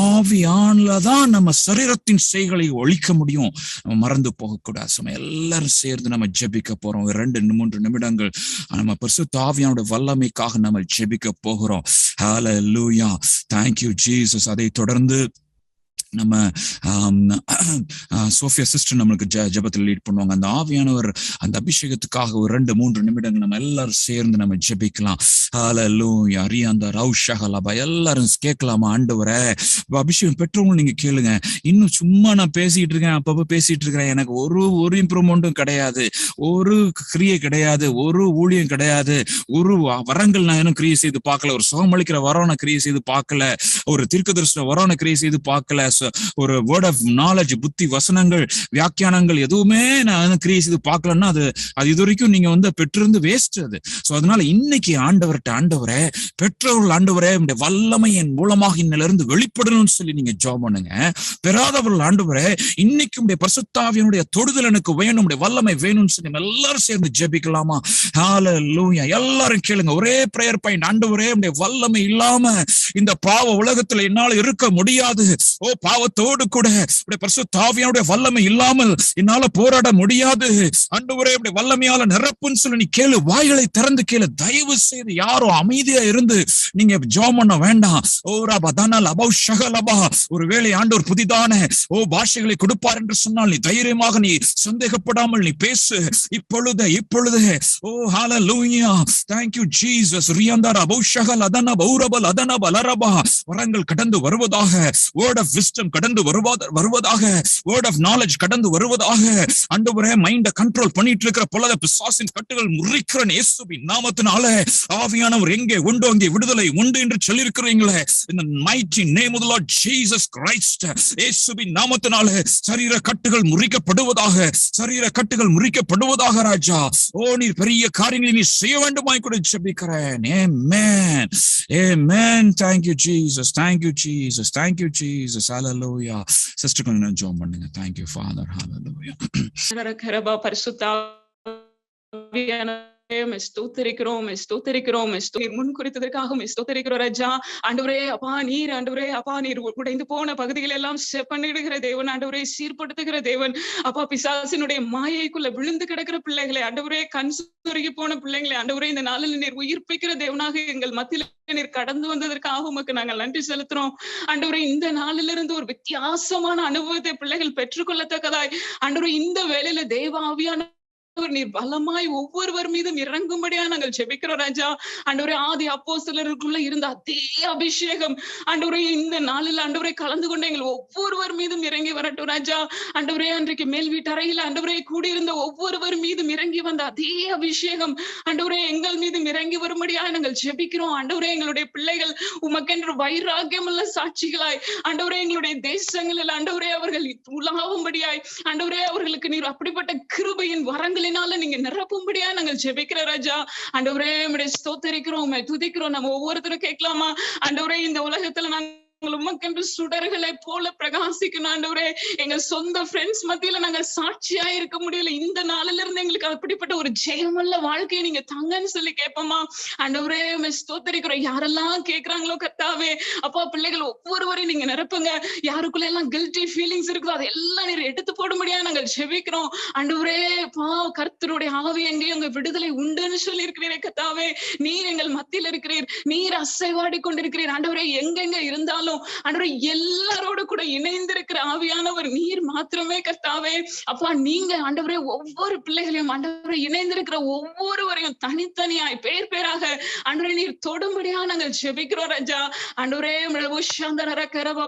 ஆவியானதான் நம்ம சரீரத்தின் செய்களை ஒழிக்க முடியும். நம்ம மறந்து போகக்கூடாது. நம்ம எல்லாரும் சேர்ந்து நம்ம ஜெபிக்க போறோம். 2-3 நிமிடங்கள் நம்ம பரிசுத்த ஆவியானோட வல்லமைக்காக நம்ம ஜெபிக்க போகிறோம். ஹல்லேலூயா, தேங்க்யூ ஜீசஸ். அதை தொடர்ந்து நம்ம சோஃபியா சிஸ்டர் நம்மளுக்கு ஜெபத்தில் லீட் பண்ணுவாங்க. அந்த ஆவியானவர் அந்த அபிஷேகத்துக்காக ஒரு 2-3 நிமிடங்கள் நம்ம எல்லாரும் சேர்ந்து நம்ம ஜெபிக்கலாம். ஹல்லேலூயா, அரியாந்தா ரவுஷகலபா எல்லாரும் கேட்கலாமா? ஆண்டவரே, அபிஷேகம் பெற்றவங்க நீங்க கேளுங்க. இன்னும் சும்மா நான் பேசிட்டு இருக்கேன், அப்பப்ப பேசிட்டு இருக்கிறேன், எனக்கு ஒரு இம்ப்ரூவ்மெண்ட்டும் கிடையாது, ஒரு கிரியை கிடையாது, ஒரு ஊழியம் கிடையாது, ஒரு வரங்கள் நான் இன்னும் கிரியை செய்து பார்க்கல, ஒரு சுகமளிக்கிற வரோன கிரியை செய்து பார்க்கல, ஒரு தீர்க்கதரிசன வரோன கிரியை செய்து பார்க்கல, ஒரு வேர்ட் ஆஃப் நாலேஜ், புத்தி வசனங்கள், வியாக்கியானங்கள் எதுவுமே நான் கிரியை செய்து பார்க்கலன்னா அது இது வரைக்கும் நீங்க வந்து பெற்றிருந்து வேஸ்ட் அது. சோ அதனால இன்னைக்கு ஆண்டவரே பெற்றவர்கள் ஆண்டவரே உடைய வல்லமை என் மூலமாக இன்னிலிருந்து வெளிப்படணும்னு சொல்லி நீங்க ஜெபம் பண்ணுங்க. பெறாதவர்கள் ஆண்டவரே இன்னைக்கு உடைய பரிசுத்த ஆவியினுடைய தொடுதல் எனக்கு வேணும், உடைய வல்லமை வேணும்னு சொல்லி எல்லாரும் சேர்ந்து ஜெபிக்கலாமா? ஹல்லேலூயா, எல்லாரும் கேளுங்க. ஒரே பிரேயர் பாயிண்ட். ஆண்டவரே உடைய வல்லமை இல்லாம இந்த பாவ உலகத்துல என்னால இருக்க முடியாது. ஓ பாவத்தோடு கூட பரிசுத்த ஆவியானுடைய வல்லமை இல்லாமல் என்னால போராட முடியாது, ஆண்டவரே வல்லமையால நிரப்புன்னு சொல்லி நீ கேளு. வாய்களை திறந்து கேளு. தயவு செய்து யாரும் அமைதியா இருந்து நீங்க ஜெபம் பண்ண வேண்டாம். ஓ ரபா தனல் அபௌ ஷகலபா. ஒருவேளை ஆண்டவர் புதிதான பாஷைகளை கொடுப்பார் என்று சொன்னால் நீ தைரியமாக, நீ சந்தேகப்படாமல் நீ பேசு. இப்பொழுது ஓ ஹalleluya, thank you Jesus. ரியந்தர அபௌ ஷகல் அதன பௌரபல் அதன பலரபா. வரங்கள் கடந்து வருவதாக, word of wisdom கடந்து வருவதாக, word of knowledge கடந்து வருவதாக. ஆண்டவரே மைண்ட கண்ட்ரோல் பண்ணிட்டு இருக்கிற பொல்லாத பிசாசின் கட்டுகள் முறிக்கிற இயேசுவின் நாமத்தினால ஆவியானவர் எங்கே உண்டோ அங்கே விடுதலை உண்டு என்று சொல்லியிருக்கிறீங்களே. in the mighty name of the Lord Jesus Christ, இயேசுவின் நாமத்தினால சரீர கட்டுகள் முறிக்கப்படுவதாக, சரீர கட்டுகள் முறிக்கப்படுவதாக ராஜா. ஓ நீர் பெரிய காரியங்களை நீ செய்ய வேண்டுமாய் கூட ஜெபிக்கிறேன். Amen. Amen. Thank you Jesus. Thank you Jesus. Thank you Jesus. Hallelujah. Sister கொஞ்சம் ஜெபம் பண்ணுங்க. Thank you Father. Hallelujah. கரபா பரிசுத்த ஸ்தோத்திரிக்கிறோம் முன் குறித்ததற்காக ஸ்தோத்திரிக்கிறோம் ராஜா. ஆண்டவரே அப்பா நீர், ஆண்டவரே அப்பா நீர் உடைந்து போன பகுதிகள் எல்லாம் செப்பனிடுகிற தேவன், ஆண்டவரே சீர்படுத்துகிற தேவன். அப்பா பிசாசினுடைய மாயைக்குள்ள விழுந்து கிடக்கிற பிள்ளைகளை, ஆண்டவரே கண் சொருகி போன பிள்ளைகளை, ஆண்டவரே இந்த நாளில் நீர் உயிர்ப்பிக்கிற தேவனாக எங்கள் மத்தியில் நீர் கடந்து வந்ததற்காக உமக்கு நாங்கள் நன்றி செலுத்துறோம். ஆண்டவரே இந்த நாளிலிருந்து ஒரு வித்தியாசமான அனுபவத்தை பிள்ளைகள் பெற்றுக்கொள்ளத்தக்கதாய் ஆண்டவரே இந்த வேளையில தேவ ஆவியான நீர் பலமாய் ஒவ்வொருவர் மீதும் இறங்கும்படியா நாங்கள் ஜெபிக்கிறோம் ராஜா. ஆண்டவரே ஆதி அப்போஸ்தலருக்குள்ள இருந்த அதே அபிஷேகம் ஆண்டவரே இந்த நாளில் ஆண்டவரே கலந்து கொண்டு எங்கள் ஒவ்வொருவர் மீதும் இறங்கி வரட்டும் ராஜா. ஆண்டவரே அன்றைக்கு மேல் வீட்டறையில் ஆண்டவரே கூடியிருந்த ஒவ்வொருவர் மீதும் இறங்கி வந்த அதே அபிஷேகம் ஆண்டவரே எங்கள் மீதும் இறங்கி வரும்படியா நாங்கள் ஜெபிக்கிறோம். ஆண்டவரே எங்களுடைய பிள்ளைகள் உமக்கென்று வைராக்கியமுள்ள சாட்சிகளாய் ஆண்டவரே எங்களுடைய தேசங்களில் ஆண்டவரே அவர்கள் உலாவும்படியாய் ஆண்டவரே அவர்களுக்கு நீர் அப்படிப்பட்ட கிருபையின் வரங்கள் நீங்க நிரப்பும்படியா நாங்கள் ஜெபிக்கிற ராஜா. ஆண்டவரே உம்மை ஸ்தோத்திரிக்கிறோம், உம்மை துதிக்கிறோம். நம்ம ஒவ்வொருத்தரும் கேட்கலாமா? ஆண்டவரே இந்த உலகத்துல நாங்க உமக்கென்று சுடர்களை போல பிரகாசிக்கணும் ஆண்டவரே. எங்க சொந்த ஃப்ரெண்ட்ஸ் மத்தியில நாங்க சாட்சியா இருக்க முடியல. இந்த நாளில இருந்து எங்களுக்கு அப்படிப்பட்ட ஒரு ஜெயமுள்ள வாழ்க்கையை நீங்க தங்கன்னு சொல்லி கேட்போமா? ஆண்டவரே உம்மை ஸ்தோத்திரிக்கிறோம். யாரெல்லாம் கேட்கிறாங்களோ கர்த்தாவே அப்பா பிள்ளைகள் ஒவ்வொருவரையும் நீங்க நிரப்புங்க. யாருக்குள்ள எல்லாம் கில்ட்டி ஃபீலிங்ஸ் இருக்குதோ அதெல்லாம் நீர் எடுத்து போடும்படியா நாங்கள் ஜெபிக்கிறோம். ஆண்டவரே பா கர்த்தருடைய ஆவி எங்கேயும் உங்க விடுதலை உண்டுன்னு சொல்லி இருக்கிறீரே கர்த்தாவே. நீர் எங்கள் மத்தியில் இருக்கிறீர், நீர் அசைவாடி கொண்டிருக்கிறீர். ஆண்டவரே எங்கெங்க இருந்தாலும் ஆண்டவரே எல்லாரோட கூட இணைந்திருக்கிற ஆவியானவர் நீர் மாத்திரமே கர்த்தாவே. அப்பா நீங்க ஆண்டவரே ஒவ்வொரு பிள்ளைகளையும் ஆண்டவரே இணைந்திருக்கிற ஒவ்வொருவரையும் தனித்தனியாய் பேர் பேராக ஆண்டவரே நீர் தொடும்படியா நாங்கள் ஜெபிக்கிறோம் ராஜா. ஆண்டவரே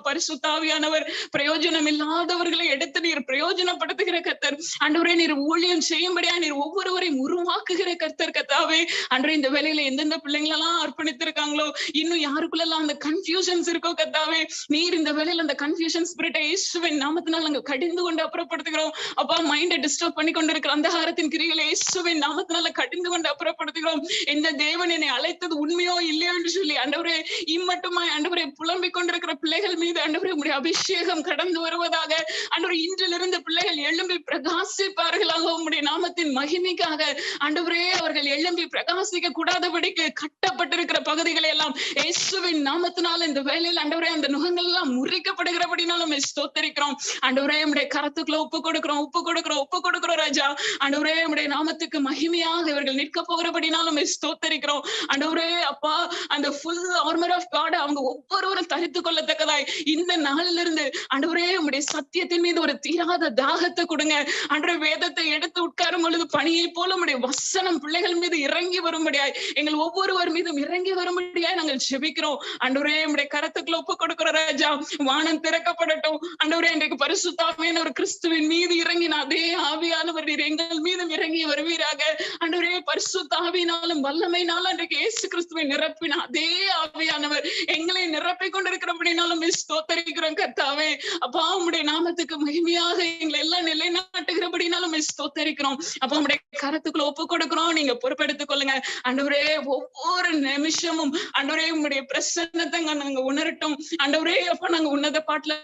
பரிசுத்த ஆவியானவர் பிரயோஜனம் இல்லாதவர்களை எடுத்து நீர் பிரயோஜனப்படுத்துகிற கர்த்தர். ஆண்டவரே நீர் ஊழியம் செய்யும்படியா நீர் ஒவ்வொருவரையும் உருவாக்குகிற கர்த்தர் கர்த்தாவே. ஆண்டவரே இந்த வேலையில எந்தெந்த பிள்ளைங்களெல்லாம் அர்ப்பணித்திருக்காங்களோ, இன்னும் யாருக்குள்ள அந்த கன்ஃபியூஷன்ஸ் இருக்கோ கர்த்தாவே, நீர் இந்த வேளையில அந்த கன்ஃபியூஷன் ஸ்பிரிட்டை இயேசுவின் நாமத்தினால் நாங்க கடிந்து கொண்டு அப்புறப்படுத்துகிறோம். அப்பா மைண்டை டிஸ்டர்ப் பண்ணி கொண்டிருக்கிற அந்தகாரத்தின் கிரிகளை இயேசுவின் நாமத்தினால கடிந்து கொண்டு அப்புறப்படுத்துகிறோம். இந்த தேவன் என்னை அழைத்தது உண்மையோ இல்லையோ என்று சொல்லி ஆண்டவரே இம்மட்டுமாய் ஆண்டவரே புலம்பிக் கொண்டிருக்கிற பிள்ளைகள் மீது ஆண்டவரே உம்முடைய அபிஷேகம் கடந்து வருவதாக. ஆண்டவரே இன்றிலிருந்து பிள்ளைகள் எழும்பி பிரகாசிப்பார்களாக உம்முடைய நாமத்தின் மகிமைக்காக. ஆண்டவரே அவர்கள் எழும்பி பிரகாசிக்க கூடாதபடிக்கு கட்டப்பட்டிருக்கிற பகுதிகளை எல்லாம் இயேசுவின் நாமத்தினால இந்த வேளையில் ஆண்டவரே அந்த நுகங்கள் எல்லாம் முறிக்கப்படுகிறபடினாலும் ஸ்தோத்திரிக்கிறோம். ஆண்டவரே உம்முடைய கரத்துக்குள்ள ஒப்பு கொடுக்கிறோம் ராஜா. ஆண்டவரே உம்முடைய நாமத்துக்கு மகிமையாக இவர்கள் நிற்க போகிறபடினாலும் ஸ்தோத்திரிக்கிறோம். ஆண்டவரே அப்பா அந்த ஃபுல் ஆர்மர் ஆஃப் காட் அவங்க ஒவ்வொருவரும் தரித்துக் கொள்ளத்தக்கதாய் இந்த நாளிலிருந்து ஆண்டவரே உம்முடைய சத்தியத்தின் மீது ஒரு தீராத தாகத்தை கொடுங்க. ஆண்டவரே வேதத்தை எடுத்து உட்காரும் பொழுது பணியை போல உம்முடைய வசனம் பிள்ளைகள் மீது இறங்கி வரும்படியாய் எங்கள் ஒவ்வொருவர் மீதும் இறங்கி வரும்படியாய் நாங்கள் ஜெபிக்கிறோம். ஆண்டவரே உம்முடைய கரத்துக்குள்ள ஒப்பு கொடுக்கிற ராஜா. வானம் திறக்கப்படட்டும் ஆண்டவரே. இன்றைக்கு பரிசுத்த ஆவியானவர் கிறிஸ்துவின் மீது இறங்கின அதே ஆவியானவர் நீர் எங்கள் மீதும் இறங்கி வருவீராக. ஆண்டவரே பரிசுத்த ஆவியினாலும் வல்லமையினாலும் இன்றைக்கு இயேசு கிறிஸ்துவை நிரப்பின அதே ஆவியானவர் எங்களை நிரப்பிக் கொண்டிருக்கிறபடினாலும் ஸ்தோத்திரிக்கிறோம் கர்த்தாவே. அப்பா உம்முடைய நாமத்துக்கு மகிமையாக எங்களை எல்லாம் நிலைநாட்டுகிறபடினாலும் ஸ்தோத்திரிக்கிறோம். அப்பா உம்முடைய கரத்துக்குள்ள ஒப்பு கொடுக்கிறோம். நீங்க பொறுப்பெடுத்துக் கொள்ளுங்க ஆண்டவரே. ஒவ்வொரு நிமிஷமும் ஆண்டவரே உம்முடைய பிரசன்னத்தை நாங்க உணரட்டும் ஆண்டவரே. அப்ப நாங்க உன்னத பாட்டுல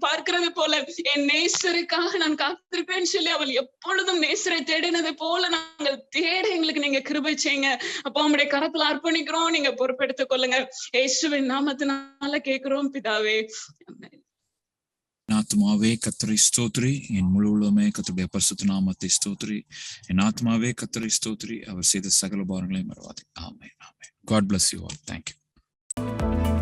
பார்க்கிறது போல என் நேசருக்காக நான் காத்திருப்பேன்னு சொல்லி அவள் எப்பொழுதும் நேசரை தேடினது போல நாங்கள் தேட எங்களுக்கு நீங்க கிருபை செய்யுங்க. அப்ப உம்முடைய கரத்துல அர்ப்பணிக்கிறோம். நீங்க பொறுப்பெடுத்துக் கொள்ளுங்க. இயேசுவின் நாமத்தினால கேட்கிறோம் பிதாவே. என் ஆத்மாவே கர்த்தரை ஸ்தோத்திரி, என் முழு உள்ளமே கர்த்தருடைய பரிசுத்த நாமத்தை ஸ்தோத்திரி. என் ஆத்மாவே கர்த்தரை ஸ்தோத்திரி, அவர் செய்த சகல பாரங்களையும் மறவாதே. ஆமென், ஆமென். God bless you all. Thank you.